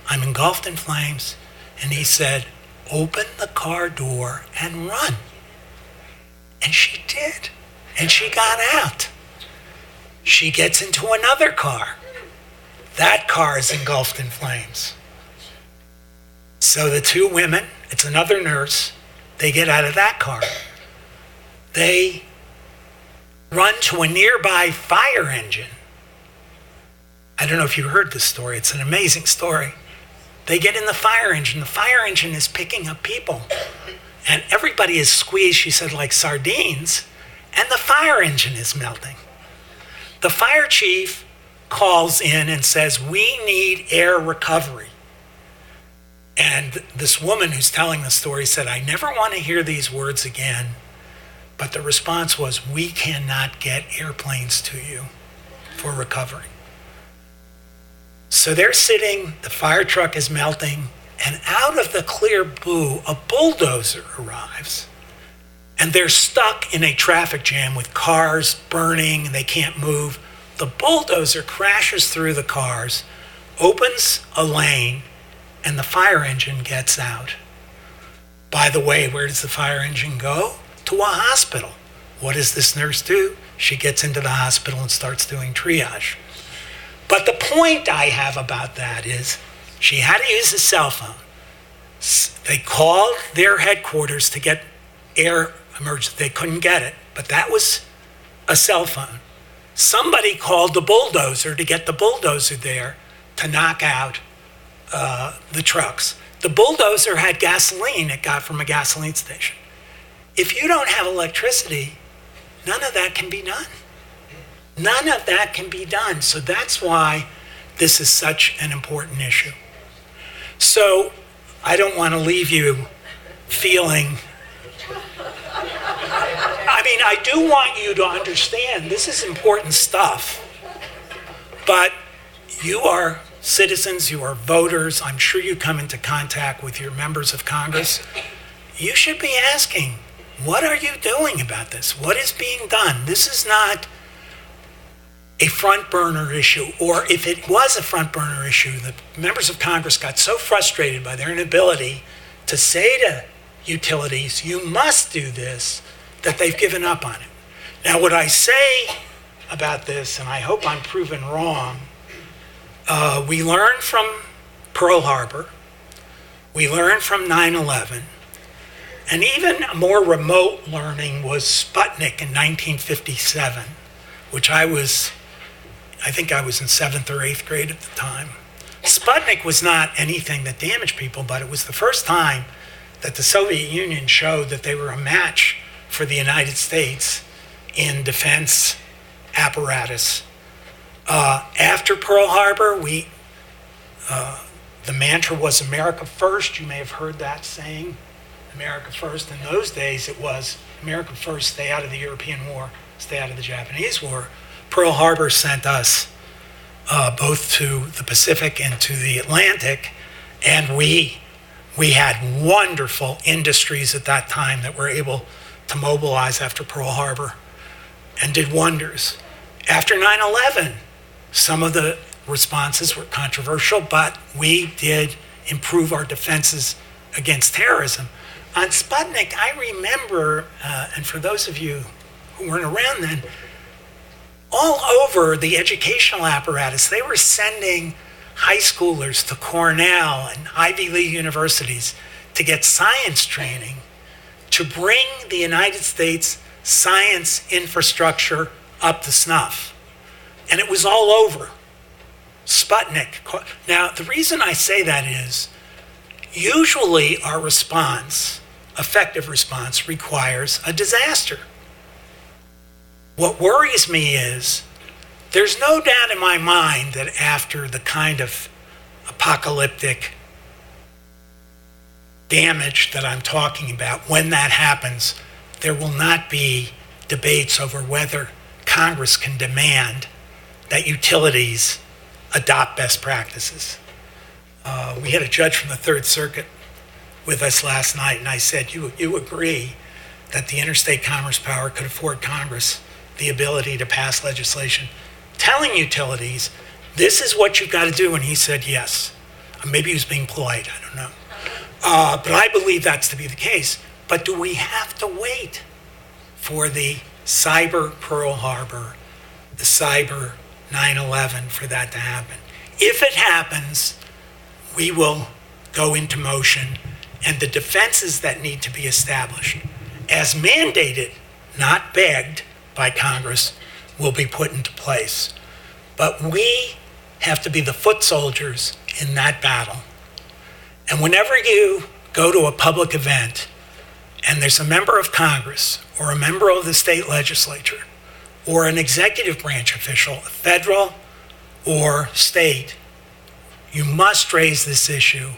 I'm engulfed in flames. And he said, open the car door and run. And she did. And she got out. She gets into another car. That car is engulfed in flames. So the two women, it's another nurse, they get out of that car. They run to a nearby fire engine. I don't know if you heard this story. It's an amazing story. They get in the fire engine. The fire engine is picking up people and everybody is squeezed, she said, like sardines, and the fire engine is melting. The fire chief calls in and says, we need air recovery. And this woman who's telling the story said, I never want to hear these words again. But the response was, we cannot get airplanes to you for recovery. So they're sitting, the fire truck is melting, and out of the clear blue, a bulldozer arrives. And they're stuck in a traffic jam with cars burning and they can't move. The bulldozer crashes through the cars, opens a lane, and the fire engine gets out. By the way, where does the fire engine go? To a hospital. What does this nurse do? She gets into the hospital and starts doing triage. But the point I have about that is she had to use a cell phone. They called their headquarters to get air emergency. They couldn't get it, but that was a cell phone. Somebody called the bulldozer to get the bulldozer there to knock out the trucks. The bulldozer had gasoline it got from a gasoline station. If you don't have electricity, none of that can be done. None of that can be done. So that's why this is such an important issue. So I don't want to leave you feeling, I do want you to understand this is important stuff, but you are citizens, you are voters. I'm sure you come into contact with your members of Congress. You should be asking, what are you doing about this? What is being done? This is not a front burner issue, or if it was a front burner issue, the members of Congress got so frustrated by their inability to say to utilities, you must do this, that they've given up on it. Now, what I say about this, and I hope I'm proven wrong, we learned from Pearl Harbor, we learned from 9/11, and even a more remote learning was Sputnik in 1957, which I think I was in 7th or 8th grade at the time. Sputnik was not anything that damaged people, but it was the first time that the Soviet Union showed that they were a match for the United States in defense apparatus. After Pearl Harbor, the mantra was America first. You may have heard that saying, America first. In those days, it was America first, stay out of the European War, stay out of the Japanese War. Pearl Harbor sent us both to the Pacific and to the Atlantic, and we had wonderful industries at that time that were able to mobilize after Pearl Harbor and did wonders. After 9/11, some of the responses were controversial, but we did improve our defenses against terrorism. On Sputnik, I remember, and for those of you who weren't around then, all over the educational apparatus, they were sending high schoolers to Cornell and Ivy League universities to get science training to bring the United States science infrastructure up to snuff. And it was all over. Sputnik. Now, the reason I say that is, usually our response, effective response, requires a disaster. What worries me is, there's no doubt in my mind that after the kind of apocalyptic damage that I'm talking about, when that happens, there will not be debates over whether Congress can demand that utilities adopt best practices. We had a judge from the Third Circuit with us last night, and I said, you agree that the interstate commerce power could afford Congress the ability to pass legislation telling utilities, this is what you've got to do? And he said, yes. Maybe he was being polite, I don't know. But I believe that's to be the case. But do we have to wait for the cyber Pearl Harbor, the cyber 9/11 for that to happen? If it happens, we will go into motion, and the defenses that need to be established, as mandated, not begged by Congress, will be put into place. But we have to be the foot soldiers in that battle. And whenever you go to a public event, and there's a member of Congress or a member of the state legislature or an executive branch official, federal or state, you must raise this issue.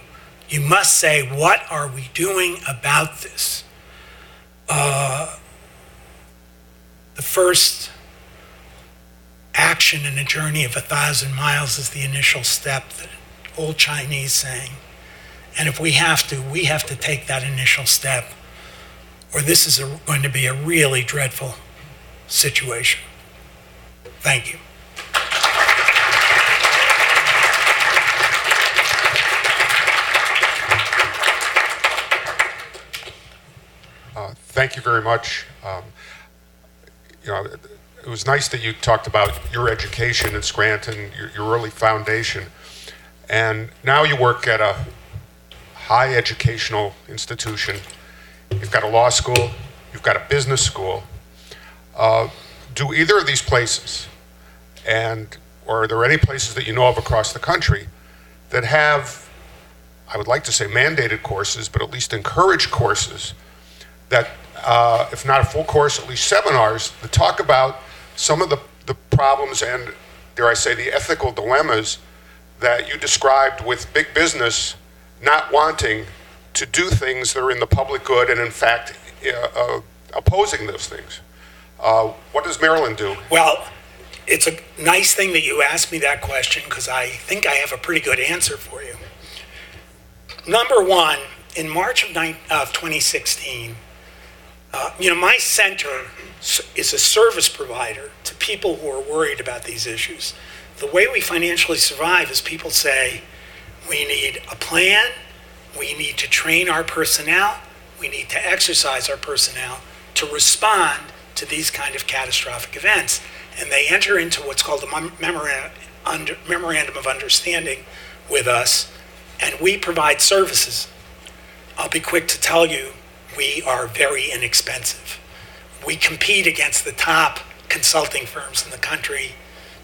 You must say, what are we doing about this? The first action in a journey of 1,000 miles is the initial step, the old Chinese saying. And if we have to take that initial step, or this is going to be a really dreadful situation. Thank you. Thank you very much. It was nice that you talked about your education in Scranton, your early foundation, and now you work at a high educational institution. You've got a law school, you've got a business school. Do either of these places, or are there any places that you know of across the country that have, I would like to say mandated courses, but at least encourage courses that, if not a full course, at least seminars that talk about some of the problems and, dare I say, the ethical dilemmas that you described with big business not wanting to do things that are in the public good and, in fact, opposing those things. What does Maryland do? Well, it's a nice thing that you asked me that question because I think I have a pretty good answer for you. Number one, in March of 2016, my center is a service provider to people who are worried about these issues. The way we financially survive is people say, we need a plan, we need to train our personnel, we need to exercise our personnel to respond to these kind of catastrophic events. And they enter into what's called a memorandum of understanding with us, and we provide services. I'll be quick to tell you, we are very inexpensive. We compete against the top consulting firms in the country.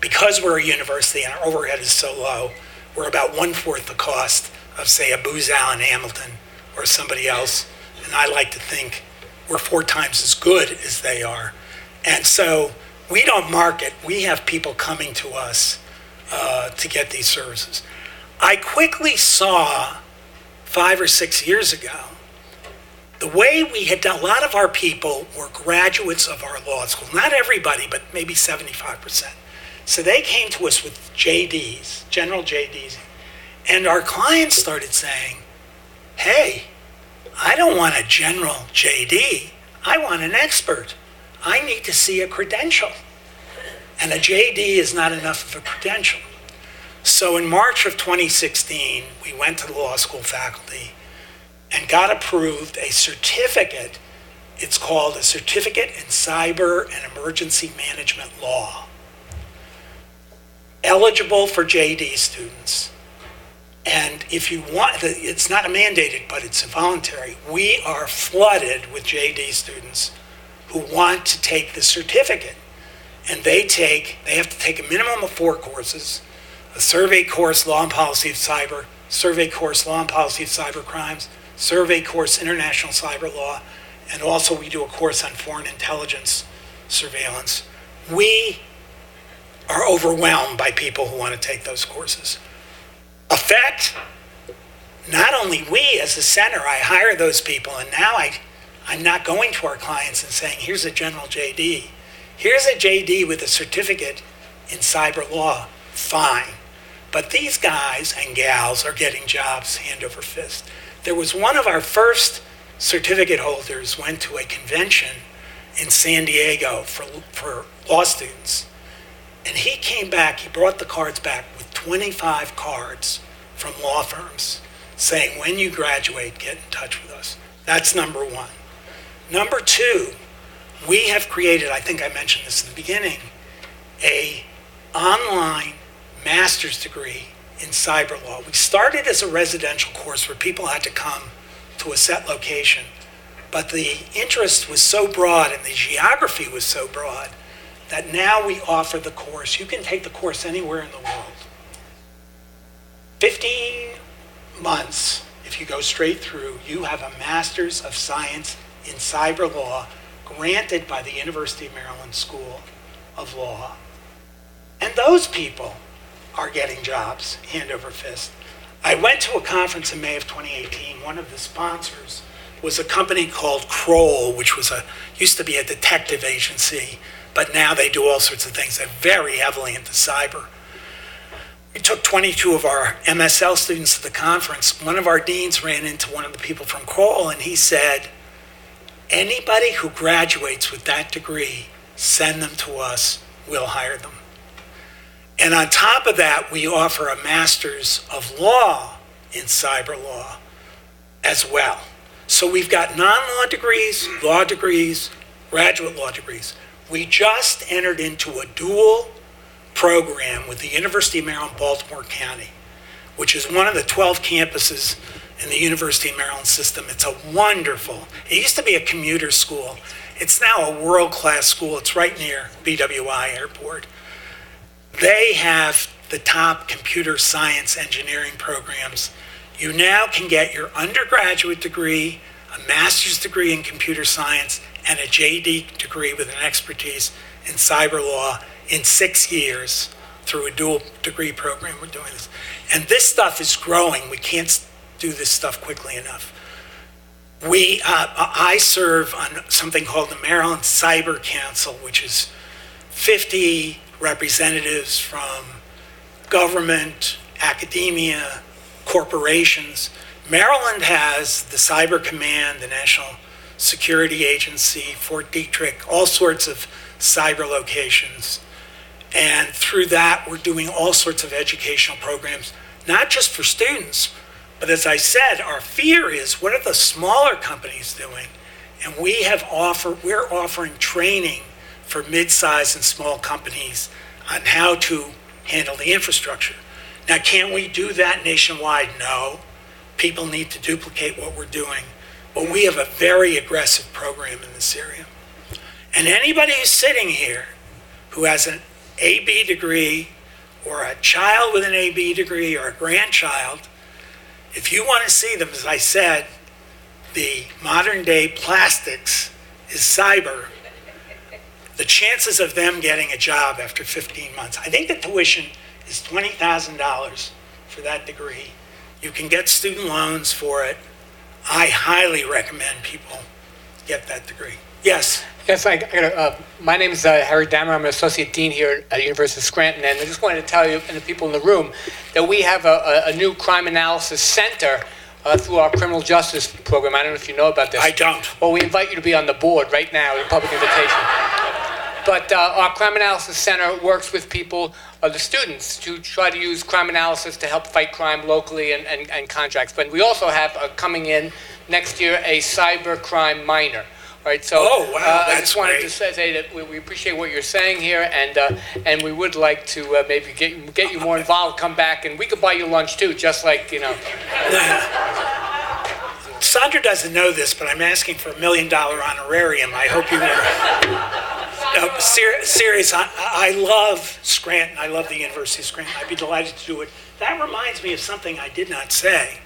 Because we're a university and our overhead is so low, we're about 1/4 the cost of, say, a Booz Allen Hamilton or somebody else. And I like to think we're 4 times as good as they are. And so we don't market. We have people coming to us to get these services. I quickly saw 5 or 6 years ago, the way we had done, a lot of our people were graduates of our law school. Not everybody, but maybe 75%. So they came to us with JDs, general JDs, and our clients started saying, hey, I don't want a general JD. I want an expert. I need to see a credential. And a JD is not enough of a credential. So in March of 2016, we went to the law school faculty and got approved a certificate. It's called a Certificate in Cyber and Emergency Management Law. Eligible for JD students. And if you want, it's not mandated, but it's voluntary. We are flooded with JD students who want to take the certificate. And they have to take a minimum of 4 courses, a survey course, Law and Policy of Cyber, survey course, Law and Policy of Cybercrimes, survey course, International Cyber Law, and also we do a course on foreign intelligence surveillance. We are overwhelmed by people who want to take those courses. Effect, not only we as a center, I hire those people, and now I'm not going to our clients and saying, here's a general JD. Here's a JD with a certificate in cyber law. Fine. But these guys and gals are getting jobs hand over fist. There was one of our first certificate holders went to a convention in San Diego for law students. And he came back, he brought the cards back with 25 cards from law firms saying, when you graduate, get in touch with us. That's number one. Number two, we have created, I think I mentioned this in the beginning, a online master's degree in cyber law. We started as a residential course where people had to come to a set location, but the interest was so broad and the geography was so broad that now we offer the course. You can take the course anywhere in the world. 15 months, if you go straight through, you have a Master's of Science in cyber law granted by the University of Maryland School of Law. And those people are getting jobs hand over fist. I went to a conference in May of 2018. One of the sponsors was a company called Kroll, which used to be a detective agency, but now they do all sorts of things. They're very heavily into cyber. We took 22 of our MSL students to the conference. One of our deans ran into one of the people from Kroll, and he said, anybody who graduates with that degree, send them to us, we'll hire them. And on top of that, we offer a Master's of Law in cyber law as well. So we've got non-law degrees, law degrees, graduate law degrees. We just entered into a dual program with the University of Maryland, Baltimore County, which is one of the 12 campuses in the University of Maryland system. It's a wonderful, it used to be a commuter school. It's now a world-class school. It's right near BWI Airport. They have the top computer science engineering programs. You now can get your undergraduate degree, a master's degree in computer science, and a JD degree with an expertise in cyber law in 6 years through a dual degree program. We're doing this. And this stuff is growing. We can't do this stuff quickly enough. I serve on something called the Maryland Cyber Council, which is 50 representatives from government, academia, corporations. Maryland has the Cyber Command, the National Security Agency, Fort Detrick, all sorts of cyber locations. And through that, we're doing all sorts of educational programs, not just for students, but as I said, our fear is, what are the smaller companies doing? And we're offering training for mid-sized and small companies on how to handle the infrastructure. Now, can we do that nationwide? No. People need to duplicate what we're doing. But we have a very aggressive program in this area. And anybody who's sitting here who has an AB degree or a child with an AB degree or a grandchild, if you want to see them, as I said, the modern day plastics is cyber. The chances of them getting a job after 15 months, I think the tuition is $20,000 for that degree. You can get student loans for it. I highly recommend people get that degree. Yes? Yes, my name is Harry Dammer. I'm an associate dean here at the University of Scranton, and I just wanted to tell you and the people in the room that we have a new crime analysis center through our criminal justice program. I don't know if you know about this. I don't. Well, we invite you to be on the board right now, a public invitation. But our crime analysis center works with people, the students, to try to use crime analysis to help fight crime locally and contracts. But we also have coming in next year a cybercrime minor. All right, so I just wanted to say that we appreciate what you're saying here, and we would like to maybe get you more involved, come back, and we could buy you lunch too, just like, you know. Sandra doesn't know this, but I'm asking for $1 million honorarium. I hope you will. No, serious, I love Scranton. I love the University of Scranton. I'd be delighted to do it. That reminds me of something I did not say,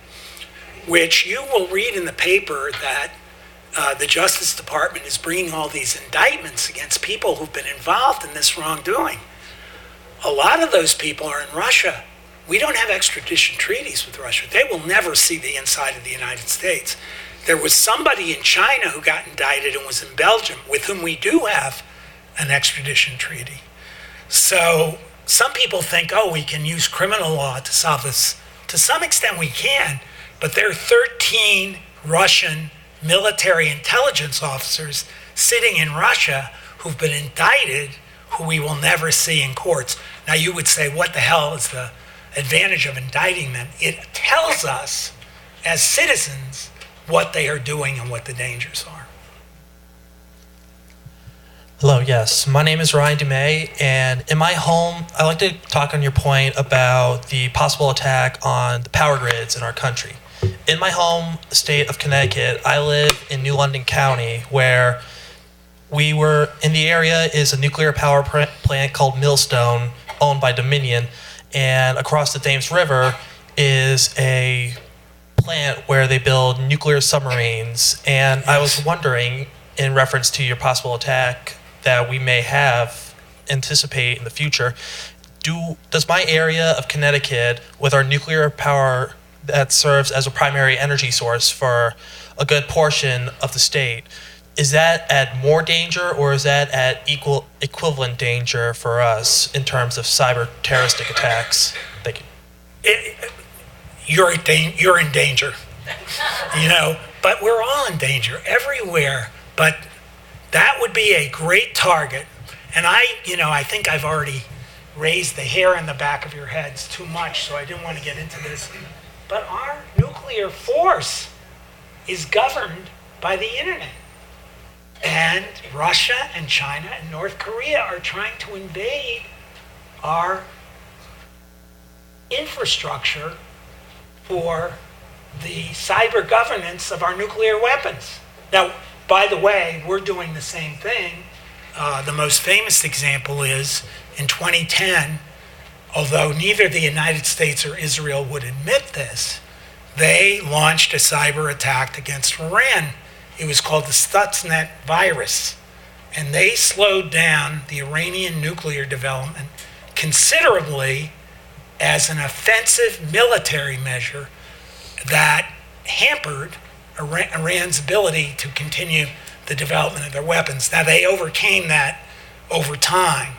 which you will read in the paper that the Justice Department is bringing all these indictments against people who've been involved in this wrongdoing. A lot of those people are in Russia. We don't have extradition treaties with Russia. They will never see the inside of the United States. There was somebody in China who got indicted and was in Belgium, with whom we do have an extradition treaty. So some people think, oh, we can use criminal law to solve this. To some extent we can, but there are 13 Russian military intelligence officers sitting in Russia who've been indicted, who we will never see in courts. Now you would say, what the hell is the advantage of indicting them? It tells us as citizens what they are doing and what the dangers are. Hello, yes. My name is Ryan Dumay, and in my home, I'd like to talk on your point about the possible attack on the power grids in our country. In my home state of Connecticut, I live in New London County, where in the area is a nuclear power plant called Millstone, owned by Dominion, and across the Thames River is a plant where they build nuclear submarines, and I was wondering, in reference to your possible attack that we may have anticipate in the future, does my area of Connecticut, with our nuclear power that serves as a primary energy source for a good portion of the state, is that at more danger, or is that at equivalent danger for us in terms of cyber terroristic attacks? Thank you. You're in danger, but we're all in danger everywhere. But that would be a great target. And I think I've already raised the hair on the back of your heads too much, so I didn't want to get into this. But our nuclear force is governed by the internet. And Russia and China and North Korea are trying to invade our infrastructure for the cyber governance of our nuclear weapons. Now, by the way, we're doing the same thing. The most famous example is in 2010, although neither the United States or Israel would admit this, they launched a cyber attack against Iran. It was called the Sputnik virus. And they slowed down the Iranian nuclear development considerably as an offensive military measure that hampered Iran's ability to continue the development of their weapons. Now, they overcame that over time.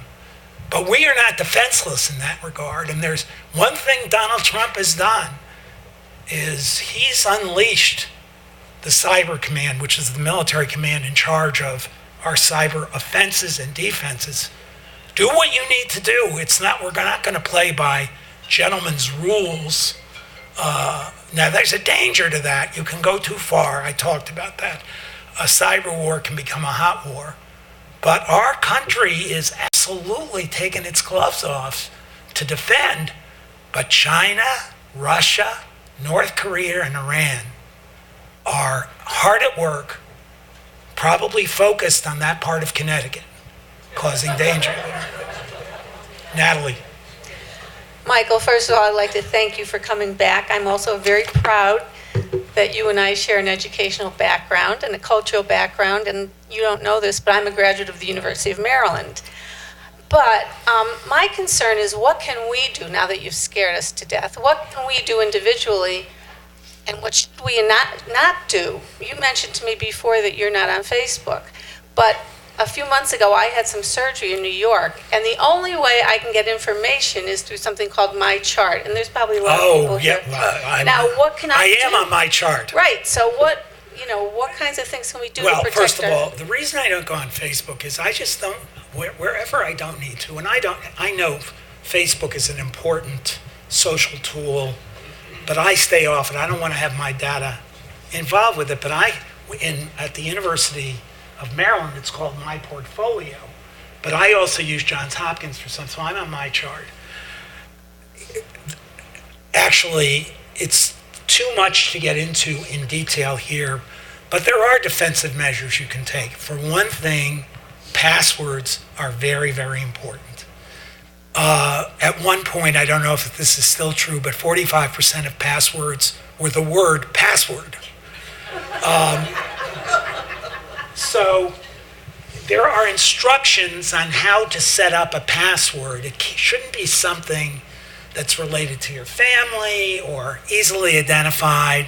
But we are not defenseless in that regard. And there's one thing Donald Trump has done is he's unleashed the Cyber Command, which is the military command in charge of our cyber offenses and defenses. Do what you need to do. We're not going to play by gentlemen's rules. Now, there's a danger to that. You can go too far. I talked about that. A cyber war can become a hot war. But our country is absolutely taking its gloves off to defend. But China, Russia, North Korea, and Iran are hard at work, probably focused on that part of Connecticut, causing danger. Natalie. Michael, first of all, I'd like to thank you for coming back. I'm also very proud that you and I share an educational background and a cultural background, and you don't know this, but I'm a graduate of the University of Maryland. But my concern is, what can we do now that you've scared us to death? What can we do individually, and what should we not do? You mentioned to me before that you're not on Facebook, but a few months ago I had some surgery in New York, and the only way I can get information is through something called My Chart, and there's probably a lot of people here. Now, what can I do? I am on My Chart. Right, so what kinds of things can we do to protect first of all, the reason I don't go on Facebook is I just don't, wherever I don't need to, and I know Facebook is an important social tool, but I stay off it. I don't want to have my data involved with it, but at the University of Maryland, it's called My Portfolio, but I also use Johns Hopkins for some, so I'm on My Chart. Actually, it's too much to get into in detail here, but there are defensive measures you can take. For one thing, passwords are very, very important. At one point, I don't know if this is still true, but 45% of passwords were the word password. So there are instructions on how to set up a password. It shouldn't be something that's related to your family or easily identified.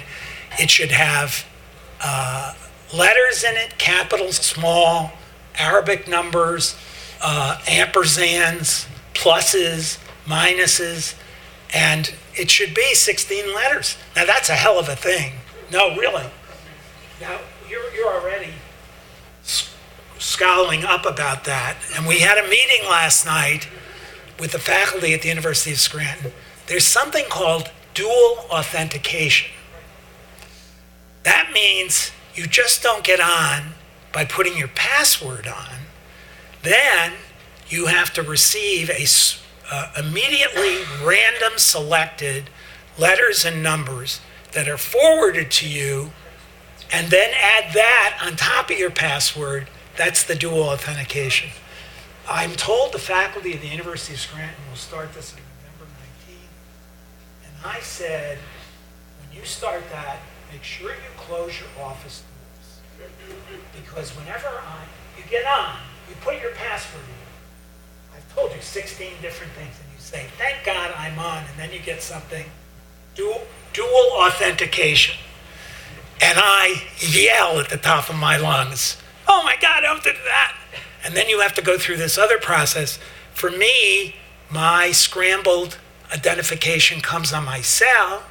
It should have letters in it, capitals, small, Arabic numbers, ampersands, pluses, minuses, and it should be 16 letters. Now, that's a hell of a thing. No, really. Now, you're already scowling up about that. And we had a meeting last night with the faculty at the University of Scranton. There's something called dual authentication. That means you just don't get on by putting your password on. Then you have to receive immediately random selected letters and numbers that are forwarded to you, and then add that on top of your password. That's the dual authentication. I'm told the faculty of the University of Scranton will start this on November 19th. And I said, when you start that, make sure you close your office doors. Because whenever you get on, you put your password in. I've told you 16 different things, and you say, thank God I'm on, and then you get something, dual authentication. And I yell at the top of my lungs, oh my God, don't do that. And then you have to go through this other process. For me, my scrambled identification comes on my cell,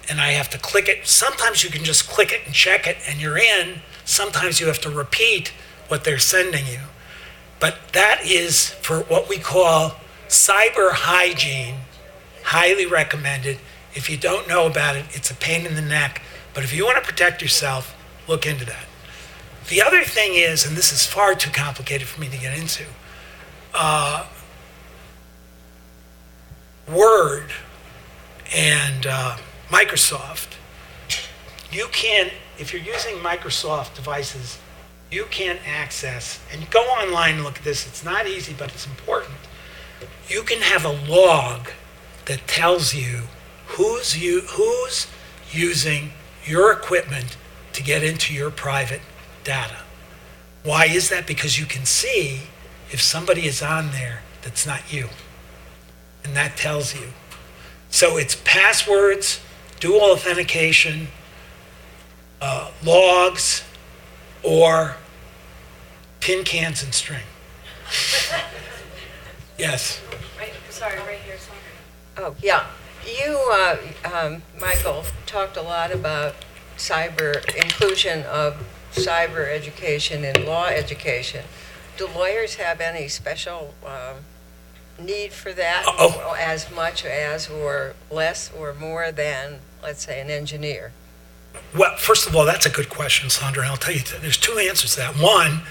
and I have to click it. Sometimes you can just click it and check it, and you're in. Sometimes you have to repeat what they're sending you. But that is for what we call cyber hygiene, highly recommended. If you don't know about it, it's a pain in the neck. But if you want to protect yourself, look into that. The other thing is, and this is far too complicated for me to get into, Word and Microsoft, you can, if you're using Microsoft devices, you can access, and you go online and look at this, it's not easy, but it's important. You can have a log that tells you who's using your equipment to get into your private data. Why is that? Because you can see if somebody is on there that's not you. And that tells you. So it's passwords, dual authentication, logs, or tin cans and string. Yes? Right here. Sorry. Oh, yeah. You, Michael, talked a lot about inclusion of cyber education in law education. Do lawyers have any special need for that, as much as or less or more than, let's say, an engineer? Well, first of all, that's a good question, Sandra, and I'll tell you, there's two answers to that. One,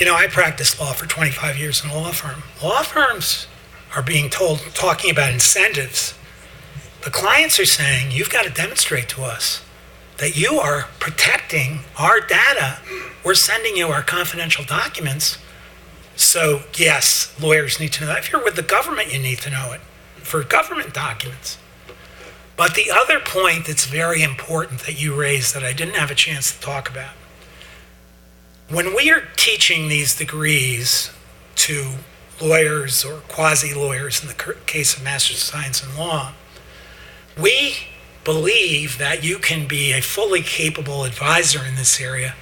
I practiced law for 25 years in a law firm. Law firms are talking about incentives. The clients are saying, you've got to demonstrate to us that you are protecting our data. We're sending you our confidential documents. So yes, lawyers need to know that. If you're with the government, you need to know it for government documents. But the other point that's very important that you raised that I didn't have a chance to talk about, when we are teaching these degrees to lawyers or quasi-lawyers in the case of Master's of Science in Law, we believe that you can be a fully capable advisor in this area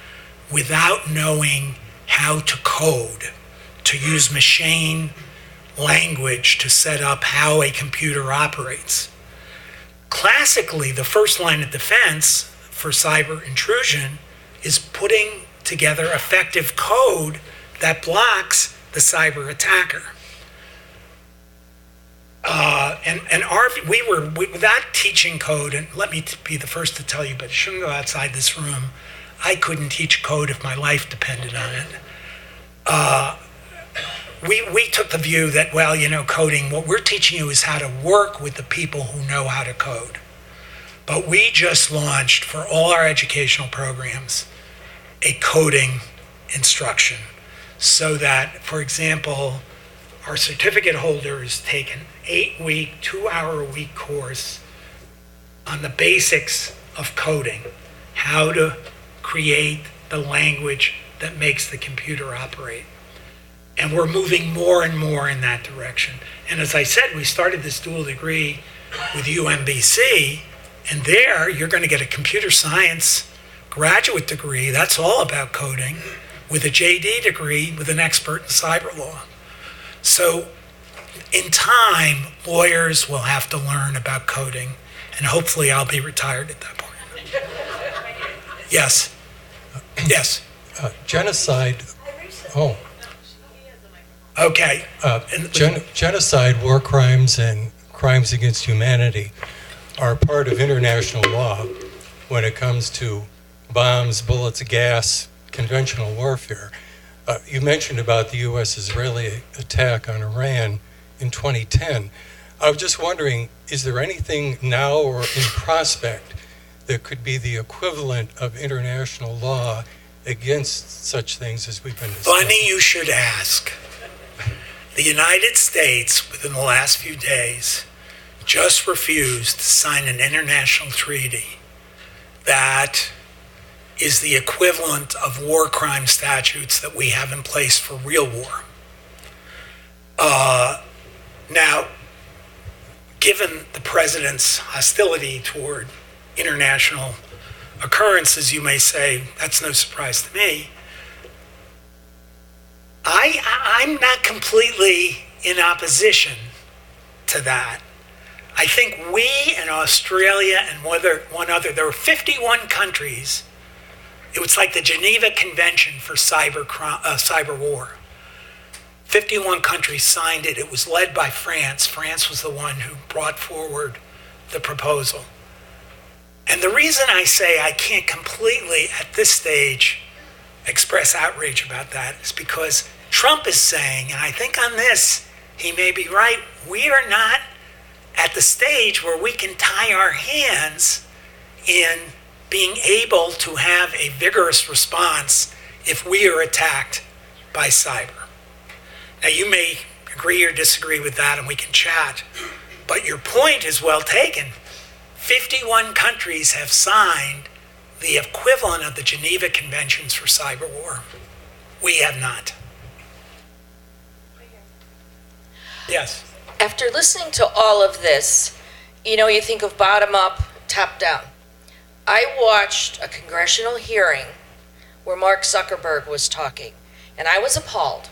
without knowing how to code, to use machine language to set up how a computer operates. Classically, the first line of defense for cyber intrusion is putting together effective code that blocks the cyber attacker. Without teaching code, and let me be the first to tell you, but it shouldn't go outside this room, I couldn't teach code if my life depended on it. We took the view that, coding, what we're teaching you is how to work with the people who know how to code. But we just launched, for all our educational programs, a coding instruction so that, for example, our certificate holders take an 8-week, 2-hour-a-week course on the basics of coding, how to create the language that makes the computer operate. And we're moving more and more in that direction. And as I said, we started this dual degree with UMBC, and there you're going to get a computer science graduate degree, that's all about coding, with a JD degree with an expert in cyber law. So in time, lawyers will have to learn about coding, and hopefully I'll be retired at that point. Yes. Yes. Genocide. Oh. Okay. Genocide, war crimes, and crimes against humanity are part of international law when it comes to bombs, bullets, gas, conventional warfare. You mentioned about the U.S.-Israeli attack on Iran in 2010. I was just wondering, is there anything now or in prospect that could be the equivalent of international law against such things as we've been discussing? Funny you should ask. The United States, within the last few days, just refused to sign an international treaty that is the equivalent of war crime statutes that we have in place for real war. Now, given the president's hostility toward international occurrences, you may say, that's no surprise to me. I'm not completely in opposition to that. I think we and Australia and one other, there were 51 countries. It was like the Geneva Convention for cyber war. 51 countries signed it. It was led by France. France was the one who brought forward the proposal. And the reason I say I can't completely, at this stage, express outrage about that is because Trump is saying, and I think on this, he may be right, we are not at the stage where we can tie our hands in being able to have a vigorous response if we are attacked by cyber. Now, you may agree or disagree with that, and we can chat, but your point is well taken. 51 countries have signed the equivalent of the Geneva Conventions for cyber war. We have not. Yes. After listening to all of this, you think of bottom up, top down. I watched a congressional hearing where Mark Zuckerberg was talking, and I was appalled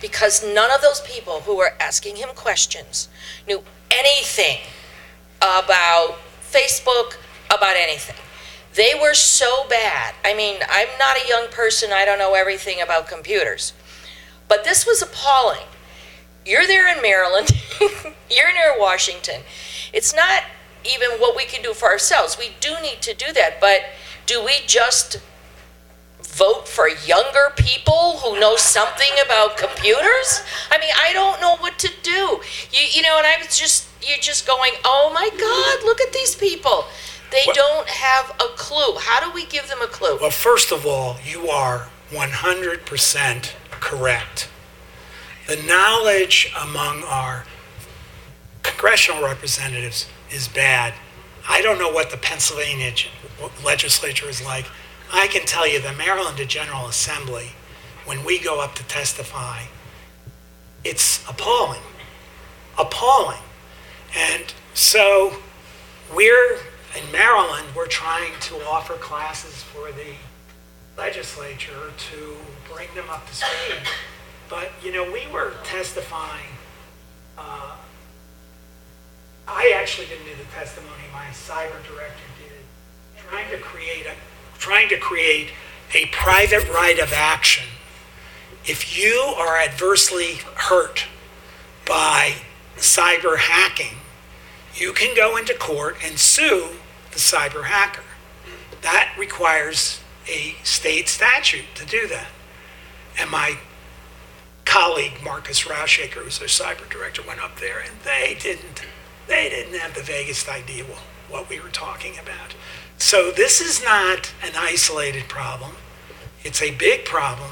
because none of those people who were asking him questions knew anything about Facebook, about anything. They were so bad. I mean, I'm not a young person, I don't know everything about computers. But this was appalling. You're there in Maryland, you're near Washington. It's not even what we can do for ourselves. We do need to do that, but do we just vote for younger people who know something about computers? I mean, I don't know what to do. And you're just going, oh my God, look at these people. They don't have a clue. How do we give them a clue? Well, first of all, you are 100% correct. The knowledge among our congressional representatives is bad. I don't know what the Pennsylvania legislature is like. I can tell you the Maryland General Assembly, when we go up to testify, it's appalling. Appalling. And so in Maryland, we're trying to offer classes for the legislature to bring them up to speed. But, we were testifying. I actually didn't do the testimony. My cyber director did, trying to create a private right of action. If you are adversely hurt by cyber hacking, you can go into court and sue the cyber hacker. That requires a state statute to do that. And my colleague, Marcus Rauschenberger, who's our cyber director, went up there, and they didn't have the vaguest idea what we were talking about. So this is not an isolated problem. It's a big problem.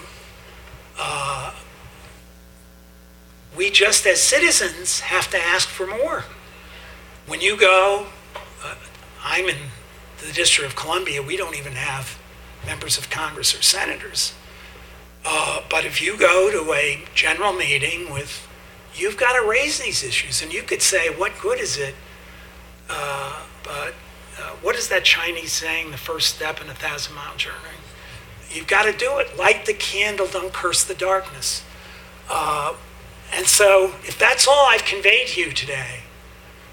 We just, as citizens, have to ask for more. When you go, I'm in the District of Columbia, we don't even have members of Congress or senators. But if you go to a general meeting you've got to raise these issues, and you could say, what good is it? But what is that Chinese saying, the first step in a 1,000-mile journey? You've got to do it. Light the candle, don't curse the darkness. And so if that's all I've conveyed to you today,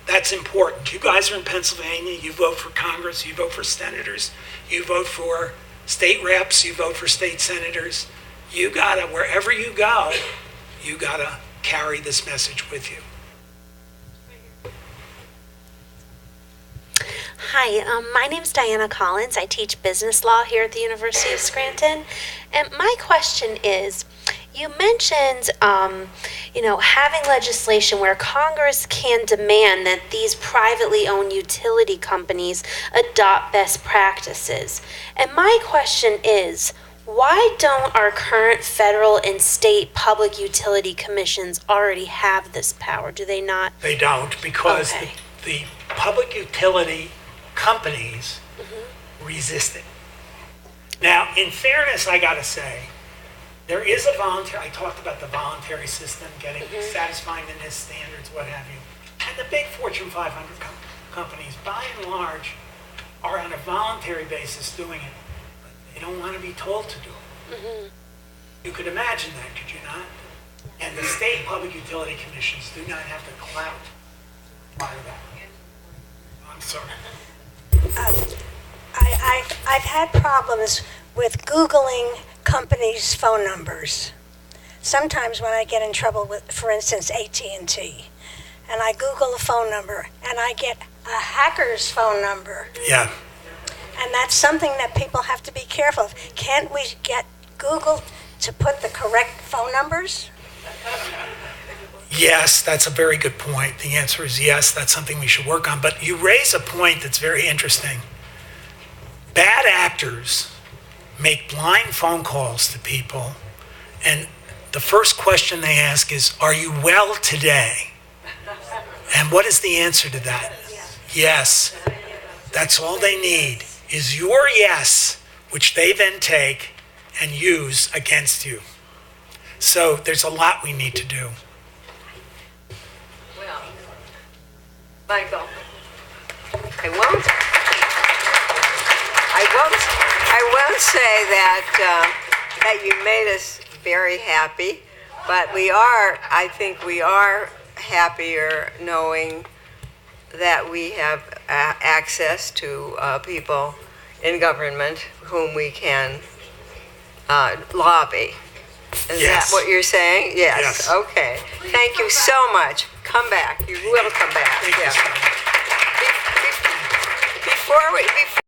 that's important. You guys are in Pennsylvania, you vote for Congress, you vote for senators, you vote for state reps, you vote for state senators. You gotta, wherever you go, you gotta carry this message with you. Hi, my name's Diana Collins. I teach business law here at the University of Scranton. And my question is, you mentioned, having legislation where Congress can demand that these privately owned utility companies adopt best practices. And my question is, why don't our current federal and state public utility commissions already have this power? Do they not? They don't, because the public utility companies resist it. Now, in fairness, I gotta say, there is a voluntary, I talked about the voluntary system, getting, satisfying the NIST standards, what have you. And the big Fortune 500 companies, by and large, are on a voluntary basis doing it. But they don't want to be told to do it. You could imagine that, could you not? And the state public utility commissions do not have the clout to require that. I'm sorry. I've had problems with Googling companies' phone numbers. Sometimes when I get in trouble with, for instance, AT&T, and I Google a phone number, and I get a hacker's phone number. Yeah. And that's something that people have to be careful of. Can't we get Google to put the correct phone numbers? Yes, that's a very good point. The answer is yes, that's something we should work on. But you raise a point that's very interesting. Bad actors make blind phone calls to people, and the first question they ask is, "Are you well today?" And what is the answer to that? Yes. That's all they need, is your yes, which they then take and use against you. So there's a lot we need to do. Well, Michael, I won't say that you made us very happy, but I think we are happier knowing that we have access to people in government whom we can lobby. Is that what you're saying? Yes. Okay. Thank you so much. Come back. You will come back. Thank you so much. Before